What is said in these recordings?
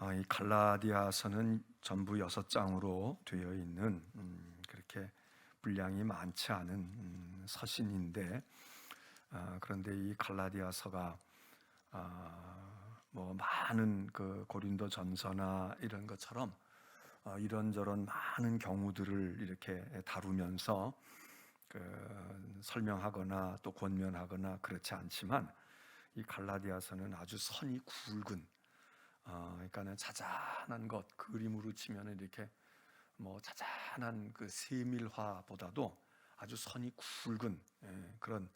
이 갈라디아서는 전부 6장으로 되어 있는 그렇게 분량이 많지 않은 서신인데, 그런데 이 갈라디아서가 뭐 많은 그 고린도 전서나 이런 것처럼 이런저런 많은 경우들을 이렇게 다루면서 설명하거나 또 권면하거나 그렇지 않지만, 이 갈라디아서는 아주 선이 굵은, 그러니까는 자잘한 것, 그림으로 치면은 이렇게 뭐 자잘한 그 세밀화보다도 아주 선이 굵은, 그런,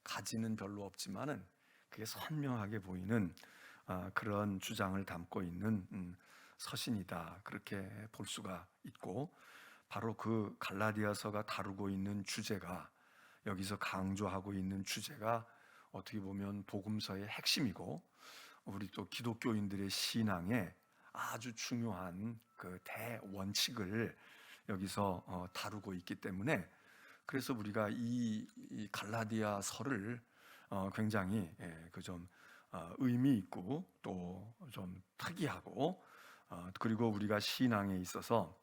가지는 별로 없지만은 그게 선명하게 보이는 그런 주장을 담고 있는 서신이다, 그렇게 볼 수가 있고, 바로 그 갈라디아서가 다루고 있는 주제가, 여기서 강조하고 있는 주제가 어떻게 보면 복음서의 핵심이고, 우리 또 기독교인들의 신앙에 아주 중요한 그 대원칙을 여기서 다루고 있기 때문에, 그래서 우리가 이 갈라디아서를 굉장히 좀 의미 있고 또 좀 특이하고, 그리고 우리가 신앙에 있어서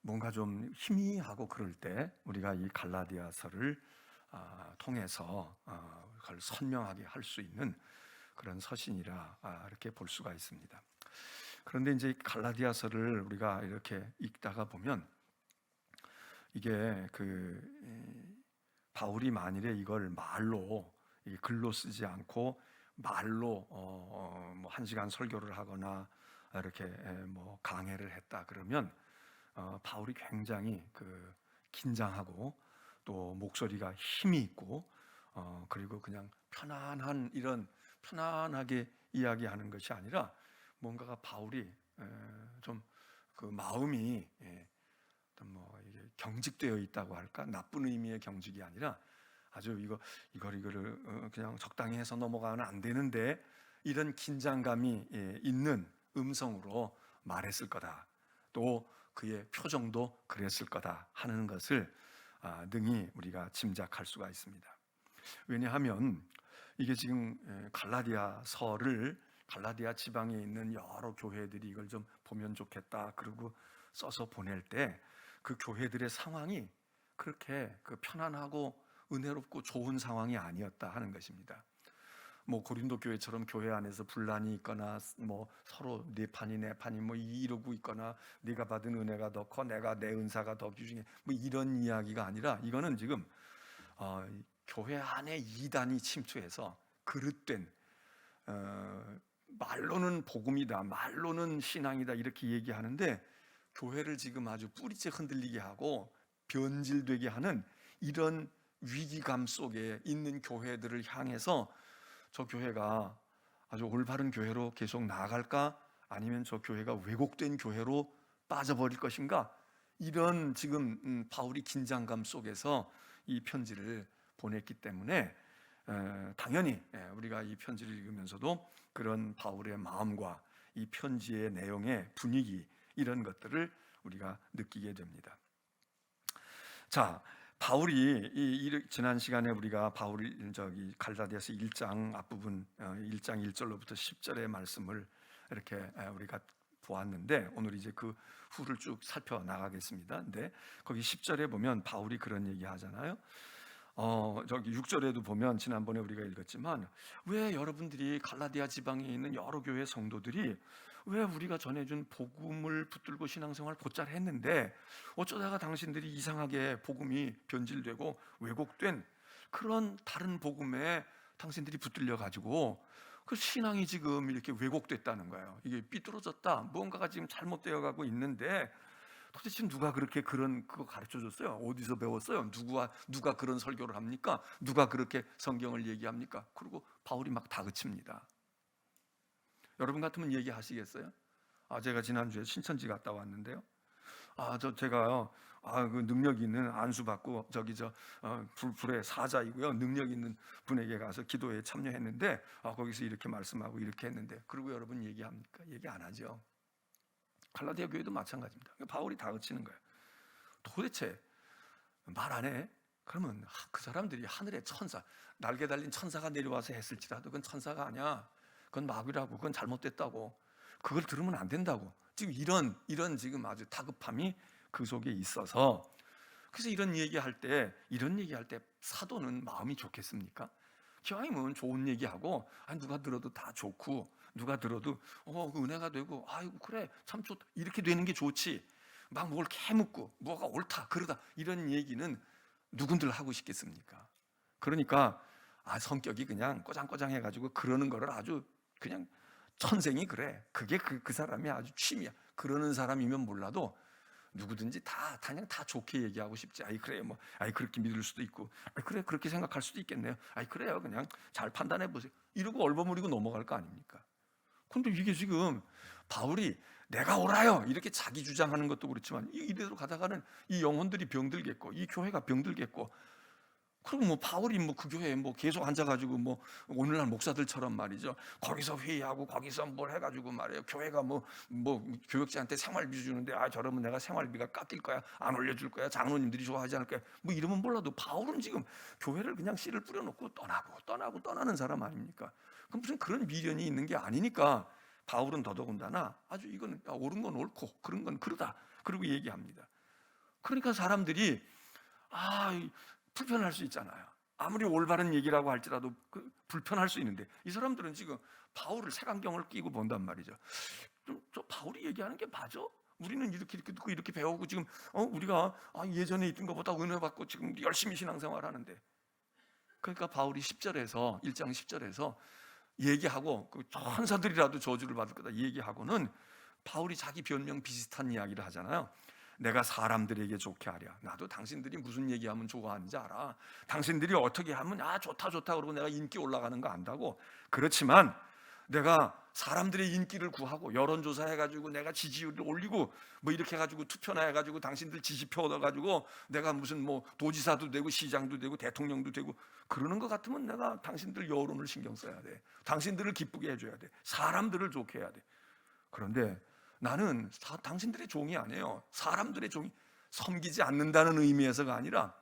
뭔가 좀 희미하고 그럴 때 우리가 이 갈라디아서를 통해서 그걸 선명하게 할 수 있는 그런 서신이라 이렇게 볼 수가 있습니다. 그런데 이제 갈라디아서를 우리가 이렇게 읽다가 보면, 이게 바울이 만일에 이걸 말로, 글로 쓰지 않고 말로 뭐 1시간 설교를 하거나 이렇게 뭐 강해를 했다 그러면, 바울이 굉장히 긴장하고 또 목소리가 힘이 있고, 그리고 그냥 편안한, 이런 편안하게 이야기하는 것이 아니라, 뭔가가 바울이 좀 마음이 뭐 이게 경직되어 있다고 할까? 나쁜 의미의 경직이 아니라 아주 이거를 그냥 적당히 해서 넘어가면 안 되는데, 이런 긴장감이 있는 음성으로 말했을 거다. 또 그의 표정도 그랬을 거다 하는 것을 능히 우리가 짐작할 수가 있습니다. 왜냐하면 이게 지금 갈라디아 지방에 있는 여러 교회들이 이걸 좀 보면 좋겠다 그러고 써서 보낼 때, 그 교회들의 상황이 그렇게 편안하고 은혜롭고 좋은 상황이 아니었다 하는 것입니다. 뭐 고린도 교회처럼 교회 안에서 분란이 있거나, 뭐 서로 네 판이 내 판이 뭐 이러고 있거나, 네가 받은 은혜가 더 커, 내가 내 은사가 더 귀중해, 뭐 이런 이야기가 아니라, 이거는 지금 교회 안에 이단이 침투해서 그릇된, 말로는 복음이다, 말로는 신앙이다 이렇게 얘기하는데, 교회를 지금 아주 뿌리째 흔들리게 하고 변질되게 하는 이런 위기감 속에 있는 교회들을 향해서, 저 교회가 아주 올바른 교회로 계속 나아갈까, 아니면 저 교회가 왜곡된 교회로 빠져버릴 것인가, 이런 지금 바울이 긴장감 속에서 이 편지를 보냈기 때문에, 당연히 우리가 이 편지를 읽으면서도 그런 바울의 마음과 이 편지의 내용의 분위기, 이런 것들을 우리가 느끼게 됩니다. 자, 바울이 지난 시간에 우리가 바울이 갈라디아서 1장 앞부분 1장 1절로부터 10절의 말씀을 이렇게 우리가 보았는데, 오늘 이제 그 후를 쭉 살펴 나가겠습니다. 근데 거기 10절에 보면 바울이 그런 얘기 하잖아요. 저기 6절에도 보면, 지난번에 우리가 읽었지만, 왜 여러분들이 갈라디아 지방에 있는 여러 교회 성도들이 왜 우리가 전해준 복음을 붙들고 신앙생활 곧잘 했는데, 어쩌다가 당신들이 이상하게 복음이 변질되고 왜곡된 그런 다른 복음에 당신들이 붙들려 가지고 그 신앙이 지금 이렇게 왜곡됐다는 거예요. 이게 삐뚤어졌다, 무언가가 지금 잘못되어 가고 있는데, 도대체 누가 그렇게 그거 가르쳐 줬어요? 어디서 배웠어요? 누가 그런 설교를 합니까? 누가 그렇게 성경을 얘기합니까? 그리고 바울이 막 다그칩니다. 여러분 같으면 얘기하시겠어요? 제가 지난주에 신천지 갔다 왔는데요. 제가요, 그 능력 있는 안수 받고 불의 사자이고요, 능력 있는 분에게 가서 기도에 참여했는데, 거기서 이렇게 말씀하고 이렇게 했는데, 그리고 여러분 얘기합니까? 얘기 안 하죠. 갈라디아 교회도 마찬가지입니다. 바울이 다그치는 거예요. 도대체 말 안 해? 그러면 그 사람들이 하늘의 천사, 날개 달린 천사가 내려와서 했을지라도 그건 천사가 아니야. 그건 마귀라고, 그건 잘못됐다고, 그걸 들으면 안 된다고. 지금 이런 지금 아주 다급함이 그 속에 있어서, 그래서 이런 얘기할 때 사도는 마음이 좋겠습니까? 기왕이면 좋은 얘기하고, 누가 들어도 다 좋고, 누가 들어도 그 은혜가 되고, 아이고 그래 참 좋다, 이렇게 되는 게 좋지. 막 뭘 캐묻고 뭐가 옳다 그러다 이런 얘기는 누군들 하고 싶겠습니까? 그러니까 성격이 그냥 꼬장꼬장해가지고 그러는 거를 아주 그냥 천생이 그래. 그게 그 사람이 아주 취미야. 그러는 사람이면 몰라도 누구든지 그냥 다 좋게 얘기하고 싶지. 그래요. 그렇게 믿을 수도 있고, 그래 그렇게 생각할 수도 있겠네요. 그래요. 그냥 잘 판단해 보세요. 이러고 얼버무리고 넘어갈 거 아닙니까? 근데 이게 지금 바울이 내가 옳아요 이렇게 자기 주장하는 것도 그렇지만, 이대로 가다가는 이 영혼들이 병들겠고, 이 교회가 병들겠고, 그리고 바울이 그 교회에 계속 앉아가지고 오늘날 목사들처럼 말이죠, 거기서 회의하고 거기서 뭘 해가지고 말이에요, 교회가 교역자한테 생활비 주는데 저러면 내가 생활비가 깎일 거야, 안 올려줄 거야, 장로님들이 좋아하지 않을 거야, 이러면 몰라도 바울은 지금 교회를 그냥 씨를 뿌려놓고 떠나는 사람 아닙니까? 그럼 무슨 그런 미련이 있는 게 아니니까 바울은 더더군다나 아주 이거는 옳은 건 옳고 그런 건 그러다 그리고 얘기합니다. 그러니까 사람들이 불편할 수 있잖아요. 아무리 올바른 얘기라고 할지라도 불편할 수 있는데, 이 사람들은 지금 바울을 색안경을 끼고 본단 말이죠. 저 바울이 얘기하는 게 맞아? 우리는 이렇게 듣고 이렇게 배우고 지금 우리가 예전에 있던 것보다 은혜 받고 지금 열심히 신앙생활 하는데. 그러니까 바울이 1장 10절에서 얘기하고, 천사들이라도 저주를 받을 거다 얘기하고는 바울이 자기 변명 비슷한 이야기를 하잖아요. 내가 사람들에게 좋게 하랴. 나도 당신들이 무슨 얘기하면 좋아하는지 알아. 당신들이 어떻게 하면 좋다 그러고 내가 인기 올라가는 거 안다고. 그렇지만 내가 사람들의 인기를 구하고 여론조사 해가지고 내가 지지율을 올리고 이렇게 해가지고 투표나 해가지고 당신들 지지표 얻어가지고 내가 무슨 도지사도 되고 시장도 되고 대통령도 되고 그러는 것 같으면 내가 당신들 여론을 신경 써야 돼. 당신들을 기쁘게 해줘야 돼. 사람들을 좋게 해야 돼. 그런데 나는 당신들의 종이 아니에요. 사람들의 종이, 섬기지 않는다는 의미에서가 아니라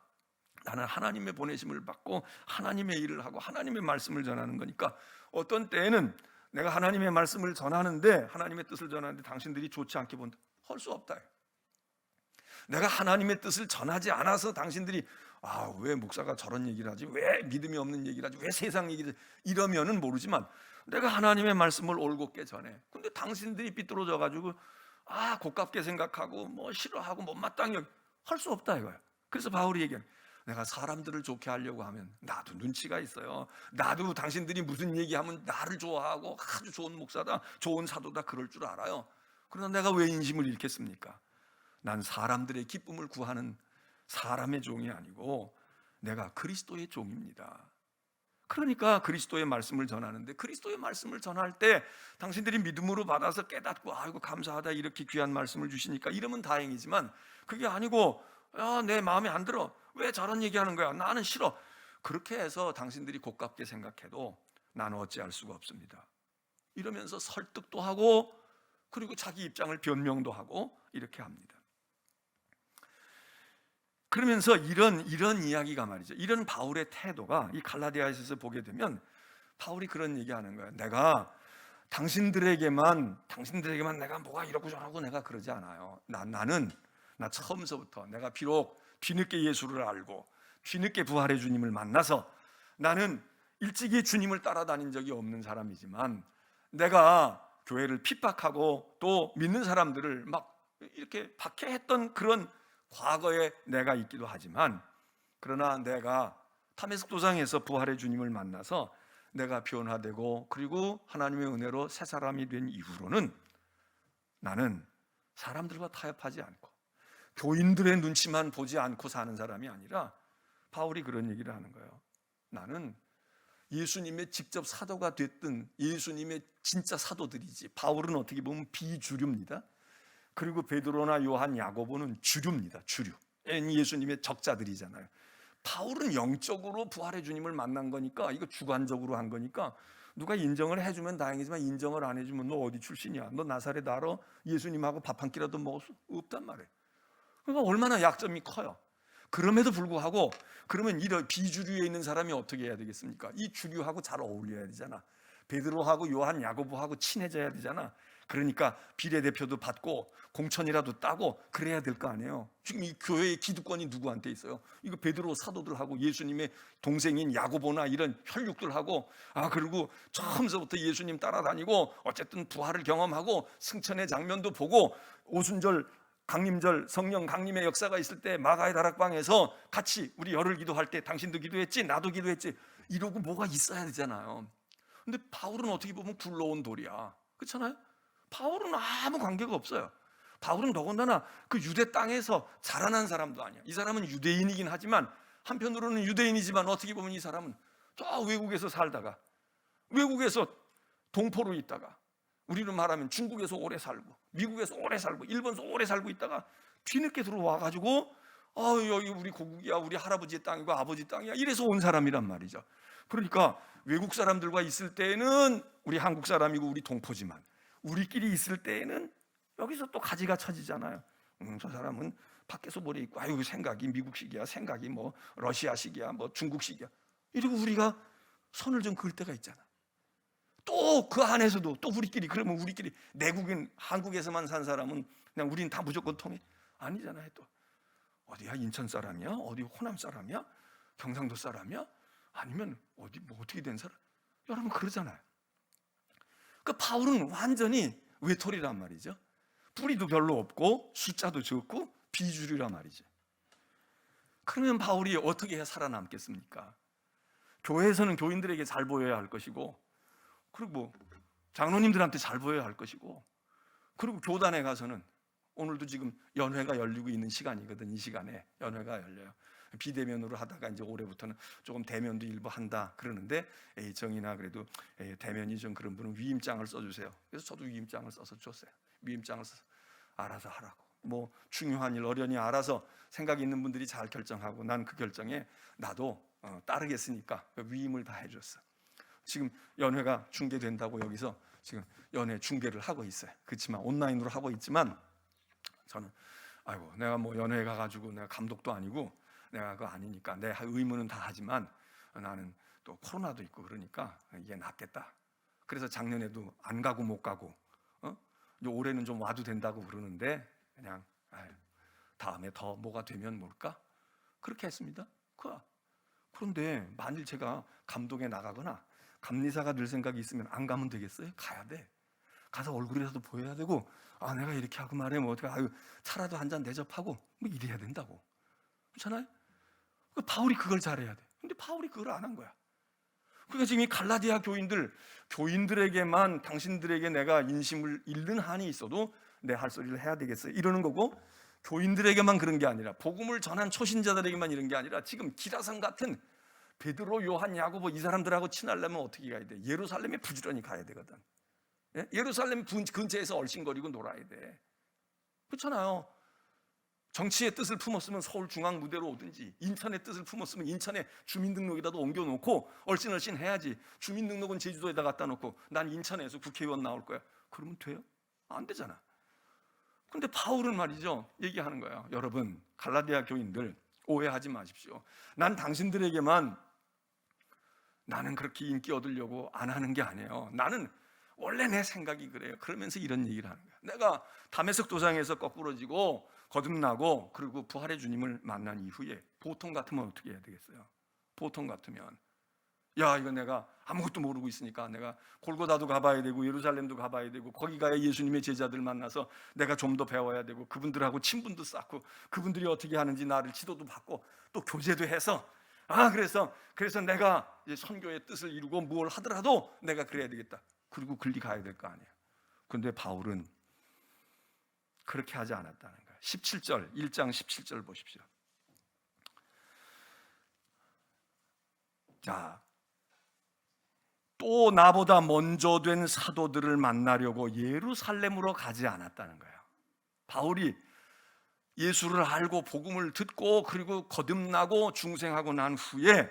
나는 하나님의 보내심을 받고 하나님의 일을 하고 하나님의 말씀을 전하는 거니까, 어떤 때에는 내가 하나님의 말씀을 전하는데, 하나님의 뜻을 전하는데 당신들이 좋지 않게 본다, 할 수 없다. 내가 하나님의 뜻을 전하지 않아서 당신들이 왜 목사가 저런 얘기를 하지, 왜 믿음이 없는 얘기를 하지, 왜 세상 얘기를 이러면은 모르지만, 내가 하나님의 말씀을 올곧게 전해. 근데 당신들이 삐뚤어져 가지고 고깝게 생각하고 싫어하고 못마땅히 할 수 없다 이거야. 그래서 바울이 얘기하는, 내가 사람들을 좋게 하려고 하면 나도 눈치가 있어요. 나도 당신들이 무슨 얘기하면 나를 좋아하고 아주 좋은 목사다, 좋은 사도다 그럴 줄 알아요. 그러나 내가 왜 인심을 잃겠습니까? 난 사람들의 기쁨을 구하는 사람의 종이 아니고 내가 그리스도의 종입니다. 그러니까 그리스도의 말씀을 전하는데, 그리스도의 말씀을 전할 때 당신들이 믿음으로 받아서 깨닫고 아이고 감사하다 이렇게 귀한 말씀을 주시니까 이러면 다행이지만, 그게 아니고 내 마음에 안 들어, 왜 저런 얘기하는 거야, 나는 싫어, 그렇게 해서 당신들이 고깝게 생각해도 나는 어찌할 수가 없습니다. 이러면서 설득도 하고 그리고 자기 입장을 변명도 하고 이렇게 합니다. 그러면서 이런 이야기가 말이죠, 이런 바울의 태도가 이 갈라디아에서 보게 되면 바울이 그런 얘기하는 거예요. 내가 당신들에게만 내가 뭐가 이러고 저러고 내가 그러지 않아요. 나 처음서부터, 내가 비록 뒤늦게 예수를 알고 뒤늦게 부활의 주님을 만나서 나는 일찍이 주님을 따라다닌 적이 없는 사람이지만, 내가 교회를 핍박하고 또 믿는 사람들을 막 이렇게 박해했던 그런 과거에 내가 있기도 하지만, 그러나 내가 다메섹 도상에서 부활의 주님을 만나서 내가 변화되고 그리고 하나님의 은혜로 새 사람이 된 이후로는 나는 사람들과 타협하지 않고 교인들의 눈치만 보지 않고 사는 사람이 아니라, 바울이 그런 얘기를 하는 거예요. 나는 예수님의 직접 사도가 됐던 예수님의 진짜 사도들이지, 바울은 어떻게 보면 비주류입니다. 그리고 베드로나 요한, 야고보는 주류입니다. 주류. 예수님의 적자들이잖아요. 바울은 영적으로 부활의 주님을 만난 거니까, 이거 주관적으로 한 거니까 누가 인정을 해주면 다행이지만 인정을 안 해주면 너 어디 출신이야, 너 나사렛 알아? 예수님하고 밥 한 끼라도 먹었어? 없단 말이에요. 그러니까 얼마나 약점이 커요. 그럼에도 불구하고, 그러면 이런 비주류에 있는 사람이 어떻게 해야 되겠습니까? 이 주류하고 잘 어울려야 되잖아. 베드로하고 요한, 야고보하고 친해져야 되잖아. 그러니까 비례대표도 받고 공천이라도 따고 그래야 될 거 아니에요. 지금 이 교회의 기득권이 누구한테 있어요? 이거 베드로 사도들하고 예수님의 동생인 야고보나 이런 혈육들하고, 그리고 처음서부터 예수님 따라다니고 어쨌든 부활을 경험하고 승천의 장면도 보고 오순절 강림절 성령 강림의 역사가 있을 때 마가의 다락방에서 같이 우리 열흘 기도할 때 당신도 기도했지 나도 기도했지 이러고 뭐가 있어야 되잖아요. 근데 바울은 어떻게 보면 굴러온 돌이야. 그렇잖아요? 바울은 아무 관계가 없어요. 바울은 더군다나 그 유대 땅에서 자라난 사람도 아니야. 이 사람은 유대인이긴 하지만 한편으로는 유대인이지만 어떻게 보면 이 사람은 저 외국에서 살다가 외국에서 동포로 있다가 우리로 말하면 중국에서 오래 살고 미국에서 오래 살고 일본에서 오래 살고 있다가 뒤늦게 들어와가지고 여기 우리 고국이야, 우리 할아버지의 땅이고 아버지 땅이야 이래서 온 사람이란 말이죠. 그러니까 외국 사람들과 있을 때는 우리 한국 사람이고 우리 동포지만 우리끼리 있을 때에는 여기서 또 가지가 쳐지잖아요. 저 사람은 밖에서 모래 있고 아유 생각이 미국식이야, 생각이 뭐 러시아식이야, 뭐 중국식이야 이러고 우리가 선을 좀 그을 때가 있잖아. 또 그 안에서도 또 우리끼리, 그러면 우리끼리 내국인 한국에서만 산 사람은 그냥 우린 다 무조건 통해? 아니잖아요. 또 어디야, 인천 사람이야, 어디 호남 사람이야, 경상도 사람이야, 아니면 어디 뭐 어떻게 된 사람, 여러분 그러잖아요. 그 바울은 완전히 외톨이란 말이죠. 뿌리도 별로 없고 숫자도 적고 비주류란 말이죠. 그러면 바울이 어떻게 해야 살아남겠습니까? 교회에서는 교인들에게 잘 보여야 할 것이고, 그리고 뭐 장로님들한테 잘 보여야 할 것이고, 그리고 교단에 가서는 오늘도 지금 연회가 열리고 있는 시간이거든. 이 시간에 연회가 열려요. 비대면으로 하다가 이제 올해부터는 조금 대면도 일부 한다 그러는데, 정이나 그래도 대면이 좀 그런 분은 위임장을 써주세요. 그래서 저도 위임장을 써서 줬어요. 위임장을 써서 알아서 하라고. 뭐 중요한 일 어련히 알아서 생각 있는 분들이 잘 결정하고 난 그 결정에 나도 따르겠으니까 위임을 다 해줬어. 지금 연회가 중계된다고 여기서 지금 연회 중계를 하고 있어요. 그렇지만 온라인으로 하고 있지만 저는 내가 뭐 연회 가가지고 내가 감독도 아니고 내가 그거 아니니까 내 의무는 다 하지만 나는 또 코로나도 있고 그러니까 이게 낫겠다. 그래서 작년에도 안 가고 못 가고 올해는 좀 와도 된다고 그러는데 그냥 다음에 더 뭐가 되면 모를까 그렇게 했습니다. 그런데 만일 제가 감독에 나가거나 감리사가 늘 생각이 있으면 안 가면 되겠어요? 가야 돼. 가서 얼굴이라도 보여야 되고 내가 이렇게 하고 말해 뭐 어떻게 차라도 한 잔 대접하고 뭐 이래야 된다고. 그렇잖아요? 바울이 그걸 잘해야 돼. 근데 바울이 그걸 안 한 거야. 그러니까 지금 이 갈라디아 교인들에게만 당신들에게 내가 인심을 잃는 한이 있어도 내 할 소리를 해야 되겠어요 이러는 거고, 교인들에게만 그런 게 아니라 복음을 전한 초신자들에게만 이런 게 아니라 지금 기라성 같은 베드로, 요한, 야고보 이 사람들하고 친하려면 어떻게 가야 돼? 예루살렘에 부지런히 가야 되거든. 예루살렘 근처에서 얼씬거리고 놀아야 돼. 그렇잖아요. 정치의 뜻을 품었으면 서울 중앙무대로 오든지, 인천의 뜻을 품었으면 인천에 주민등록이라도 옮겨놓고 얼씬얼씬 해야지. 주민등록은 제주도에다 갖다 놓고 난 인천에서 국회의원 나올 거야. 그러면 돼요? 안 되잖아. 근데 바울은 말이죠, 얘기하는 거예요. 여러분 갈라디아 교인들 오해하지 마십시오. 난 당신들에게만 나는 그렇게 인기 얻으려고 안 하는 게 아니에요. 나는 원래 내 생각이 그래요. 그러면서 이런 얘기를 하는 거예요. 내가 다메섹 도상에서 거꾸러지고 거듭나고 그리고 부활의 주님을 만난 이후에 보통 같으면 어떻게 해야 되겠어요? 보통 같으면 이거 내가 아무것도 모르고 있으니까 내가 골고다도 가봐야 되고 예루살렘도 가봐야 되고 거기 가야 예수님의 제자들 만나서 내가 좀 더 배워야 되고 그분들하고 친분도 쌓고 그분들이 어떻게 하는지 나를 지도도 받고 또 교제도 해서 그래서 내가 이제 선교의 뜻을 이루고 무엇을 하더라도 내가 그래야 되겠다. 그리고 글리 가야 될 거 아니에요. 그런데 바울은 그렇게 하지 않았다는 거예요. 17절, 1장 17절 보십시오. 자, 또 나보다 먼저 된 사도들을 만나려고 예루살렘으로 가지 않았다는 거예요. 바울이 예수를 알고 복음을 듣고 그리고 거듭나고 중생하고 난 후에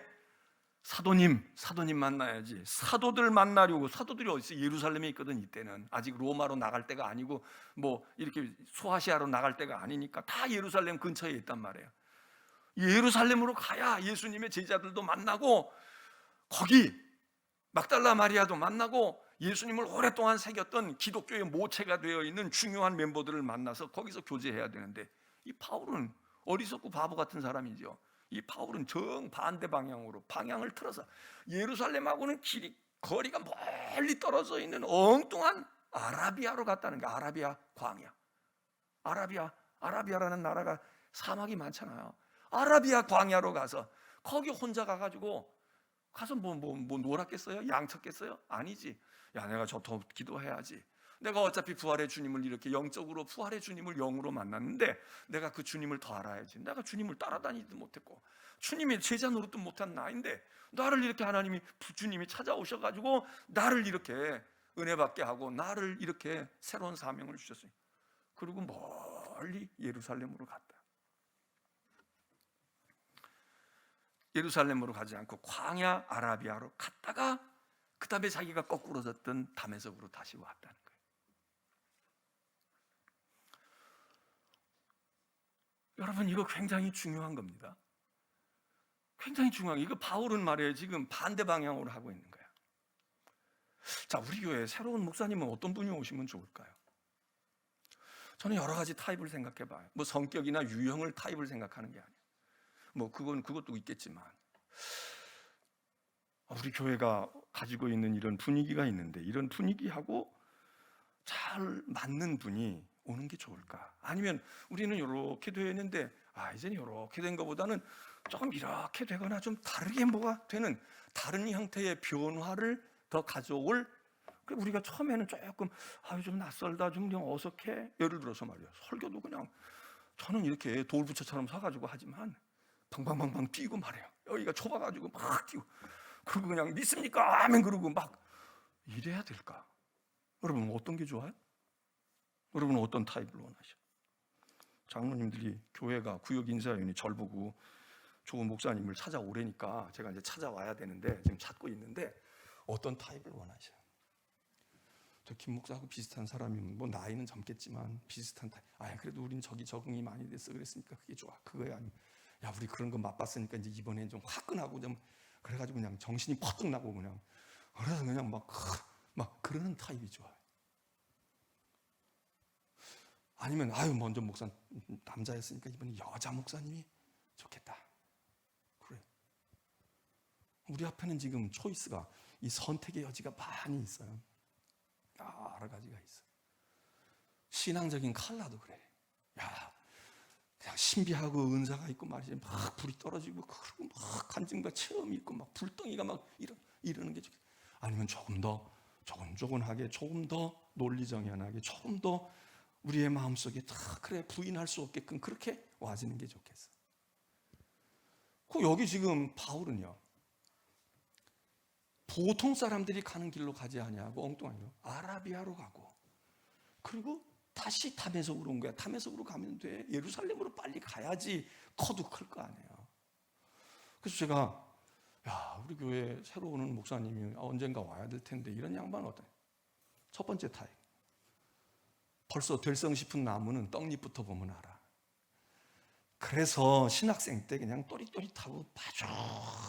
사도님 만나야지. 사도들 만나려고. 사도들이 어디 있어? 예루살렘에 있거든. 이때는 아직 로마로 나갈 때가 아니고 뭐 이렇게 소아시아로 나갈 때가 아니니까 다 예루살렘 근처에 있단 말이에요. 예루살렘으로 가야 예수님의 제자들도 만나고 거기 막달라 마리아도 만나고 예수님을 오랫동안 새겼던 기독교의 모체가 되어 있는 중요한 멤버들을 만나서 거기서 교제해야 되는데, 이 바울은 어리석고 바보 같은 사람이죠. 이 바울은 정반대 방향으로 방향을 틀어서 예루살렘하고는 거리가 멀리 떨어져 있는 엉뚱한 아라비아로 갔다는 게, 아라비아 광야. 아라비아라는 나라가 사막이 많잖아요. 아라비아 광야로 가서 거기 혼자 가가지고 가서 뭐 놀았겠어요? 양쳤겠어요? 아니지. 야, 내가 저 더 기도해야지. 내가 어차피 부활의 주님을 이렇게 영적으로 부활의 주님을 영으로 만났는데 내가 그 주님을 더 알아야지. 내가 주님을 따라다니지도 못했고 주님의 제자 노릇도 못한 나인데 나를 이렇게 하나님이 주님이 찾아오셔가지고 나를 이렇게 은혜 받게 하고 나를 이렇게 새로운 사명을 주셨어요. 그리고 멀리 예루살렘으로 갔다. 예루살렘으로 가지 않고 광야 아라비아로 갔다가 그 다음에 자기가 거꾸로졌던 다메섹으로 다시 왔다는 거예요. 여러분, 이거 굉장히 중요한 겁니다. 굉장히 중요한 거예요. 이거 바울은 말이에요, 지금 반대 방향으로 하고 있는 거예요. 자, 우리 교회에 새로운 목사님은 어떤 분이 오시면 좋을까요? 저는 여러 가지 타입을 생각해 봐요. 뭐 성격이나 유형을 타입을 생각하는 게 아니에요. 뭐 그것도 있겠지만 우리 교회가 가지고 있는 이런 분위기가 있는데 이런 분위기하고 잘 맞는 분이 오는 게 좋을까? 아니면 우리는 이렇게 되어 있는데 이제는 이렇게 된 것보다는 조금 이렇게 되거나 좀 다르게 뭐가 되는 다른 형태의 변화를 더 가져올, 우리가 처음에는 조금 좀 낯설다, 좀 그냥 어색해. 예를 들어서 말이야, 설교도 그냥 저는 이렇게 돌부처처럼 서가지고 하지만 방방방방 뛰고 말이에요. 여기가 좁아가지고 막 뛰고, 그리고 그냥 믿습니까? 아멘 그러고 막 이래야 될까? 여러분 어떤 게 좋아요? 여러분은 어떤 타입을 원하셔? 장로님들이 교회가 구역 인사위원이 절 보고 좋은 목사님을 찾아오래니까 제가 이제 찾아와야 되는데 지금 찾고 있는데 어떤 타입을 원하셔? 저 김 목사하고 비슷한 사람이면 뭐 나이는 젊겠지만 비슷한 타입. 그래도 우린 저기 적응이 많이 됐어 그랬으니까 그게 좋아. 그거야. 아니면 야, 우리 그런 거 맛봤으니까 이제 이번엔 좀 화끈하고 좀 그래가지고 그냥 정신이 퍼뜩 나고 그냥 그래서 그냥 막 그러는 타입이 좋아요. 아니면 먼저 목사 남자였으니까 이번에 여자 목사님이 좋겠다. 그래. 우리 앞에는 지금 초이스가, 이 선택의 여지가 많이 있어요. 여러 가지가 있어. 신앙적인 컬러도 그래. 그냥 신비하고 은사가 있고 말이지, 막 불이 떨어지고 그리고 막 간증과 체험이 있고 막 불덩이가 막 이러는 게 좋겠다. 아니면 조금 더 조곤조곤하게, 조금 더 논리정연하게, 조금 더 우리의 마음속에 그래 부인할 수 없게끔 그렇게 와지는 게 좋겠어. 여기 지금 바울은요, 보통 사람들이 가는 길로 가지 아니하고 엉뚱하게 아라비아로 가고, 그리고 다시 다메섹으로 온 거야. 다메섹으로 가면 돼. 예루살렘으로 빨리 가야지 커도 클 거 아니에요. 그래서 제가 우리 교회 새로 오는 목사님이 언젠가 와야 될 텐데 이런 양반은 어때? 첫 번째 타입. 벌써 될성 싶은 나무는 떡잎부터 보면 알아. 그래서 신학생 때 그냥 또릿또릿하고 아주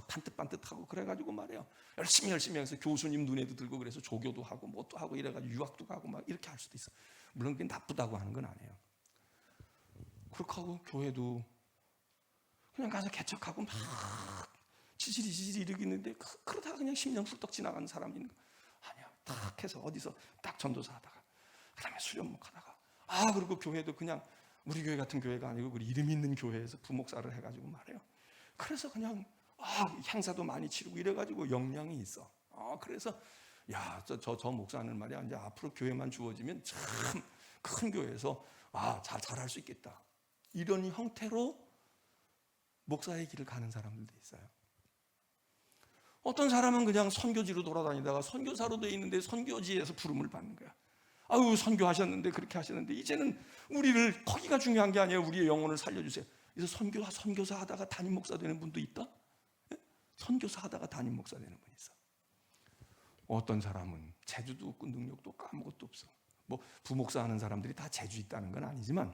반듯반듯하고 그래가지고 말이에요, 열심히 해서 교수님 눈에도 들고 그래서 조교도 하고 뭣도 하고 이래가지고 유학도 가고 막 이렇게 할 수도 있어. 물론 그게 나쁘다고 하는 건 아니에요. 그렇게 하고 교회도 그냥 가서 개척하고 막 지지리 이러고 있는데 그러다가 그냥 10년 훌떡 지나가는 사람이 있는 거 아니야. 딱 해서 어디서 딱 전도사 하다가 그 다음에 수련목 하다가 그리고 교회도 그냥 우리 교회 같은 교회가 아니고 우리 이름 있는 교회에서 부목사를 해가지고 말해요. 그래서 그냥 향사도 많이 치르고 이래가지고 역량이 있어. 그래서 저 목사는 말이야, 이제 앞으로 교회만 주어지면 참 큰 교회에서 잘할 수 있겠다. 이런 형태로 목사의 길을 가는 사람들도 있어요. 어떤 사람은 그냥 선교지로 돌아다니다가 선교사로 돼 있는데 선교지에서 부름을 받는 거야. 선교하셨는데 그렇게 하셨는데 이제는 우리를, 거기가 중요한 게 아니에요. 우리의 영혼을 살려주세요. 그래서 선교사 하다가 담임 목사 되는 분도 있다. 선교사 하다가 담임 목사 되는 분이 있어. 어떤 사람은 재주도 없고 능력도 없고 아무것도 없어. 뭐 부목사 하는 사람들이 다 재주 있다는 건 아니지만,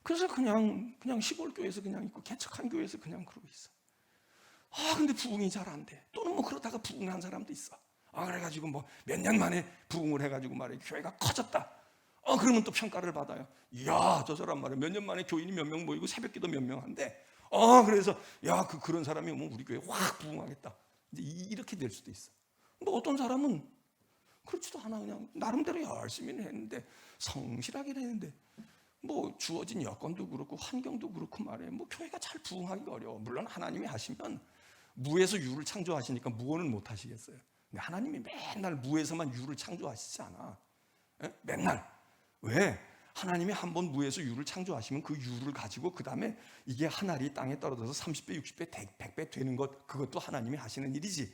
그래서 그냥 시골 교회에서 그냥 있고 개척한 교회에서 그냥 그러고 있어. 근데 부흥이 잘 안 돼. 또는 뭐 그러다가 부흥한 사람도 있어. 그래가지고 뭐 몇 년 만에 부흥을 해가지고 말이야 교회가 커졌다. 그러면 또 평가를 받아요. 이야, 저 사람 말이야 몇 년 만에 교인이 몇 명 모이고 새벽기도 몇 명 한데 그래서 야, 그런 사람이 오면 우리 교회 확 부흥하겠다. 이제 이렇게 될 수도 있어. 근데 어떤 사람은 그렇지도 않아. 그냥 나름대로 열심히는 했는데 성실하게 했는데 뭐 주어진 여건도 그렇고 환경도 그렇고 말이에요. 뭐 교회가 잘 부흥하기가 어려워. 물론 하나님이 하시면 무에서 유를 창조하시니까 무언은 못 하시겠어요. 근데 하나님이 맨날 무에서만 유를 창조하시지 않아. 맨날. 왜? 하나님이 한번 무에서 유를 창조하시면 그 유를 가지고 그 다음에 이게 한 알이 땅에 떨어져서 30배, 60배, 100배 되는 것, 그것도 하나님이 하시는 일이지.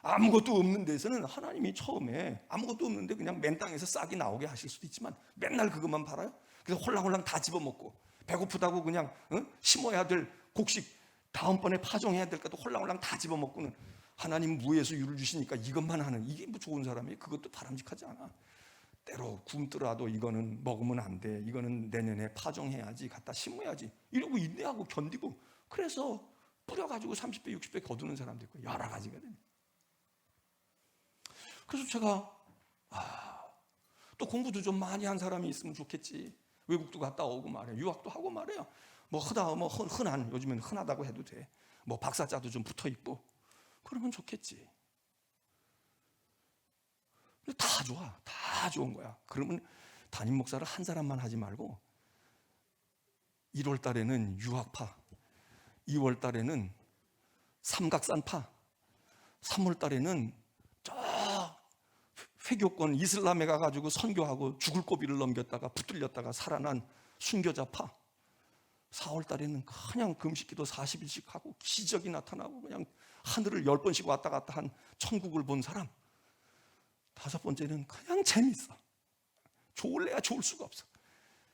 아무것도 없는 데서는 하나님이 처음에 아무것도 없는데 그냥 맨 땅에서 싹이 나오게 하실 수도 있지만 맨날 그것만 팔아요? 그래서 홀랑홀랑 다 집어먹고 배고프다고 그냥 심어야 될 곡식 다음번에 파종해야 될 것도 홀랑홀랑 다 집어먹고는 하나님 무에서 유를 주시니까 이것만 하는, 이게 뭐 좋은 사람이에요? 그것도 바람직하지 않아. 때로 굶더라도 이거는 먹으면 안 돼, 이거는 내년에 파종해야지, 갖다 심어야지, 이러고 인내하고 견디고, 그래서 뿌려가지고 30배 60배 거두는 사람도 있고 여러 가지가 됩니다. 그래서 제가 또 공부도 좀 많이 한 사람이 있으면 좋겠지. 외국도 갔다 오고 말이에요. 유학도 하고 말이에요. 뭐 흔한, 요즘엔 흔하다고 해도 돼. 뭐 박사자도 좀 붙어 있고 그러면 좋겠지. 근데 다 좋아. 다 좋은 거야. 그러면 담임 목사를 한 사람만 하지 말고 1월 달에는 유학파, 2월 달에는 삼각산파, 3월 달에는 저 회교권 이슬람에 가가지고 선교하고 죽을 고비를 넘겼다가 붙들렸다가 살아난 순교자파, 4월 달에는 그냥 금식기도 40일씩 하고 기적이 나타나고 그냥 하늘을 10번씩 왔다 갔다 한 천국을 본 사람, 5번째는 그냥 재밌어. 좋을래야 좋을 수가 없어.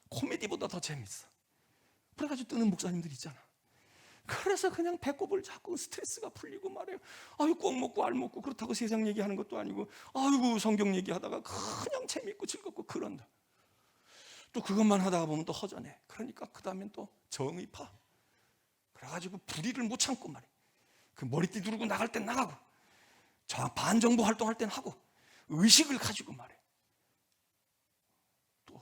코미디보다 더 재밌어. 그래가지고 뜨는 목사님들 있잖아. 그래서 그냥 배꼽을 잡고 스트레스가 풀리고 말이에요. 꼭 먹고 알 먹고 그렇다고 세상 얘기하는 것도 아니고 성경 얘기하다가 그냥 재밌고 즐겁고 그런다. 또 그것만 하다가 보면 또 허전해. 그러니까 그 다음엔 또 정의파. 그래가지고 불의를 못 참고 말이에요. 그 머리띠 두르고 나갈 땐 나가고 반정부 활동할 땐 하고 의식을 가지고 말이에요. 또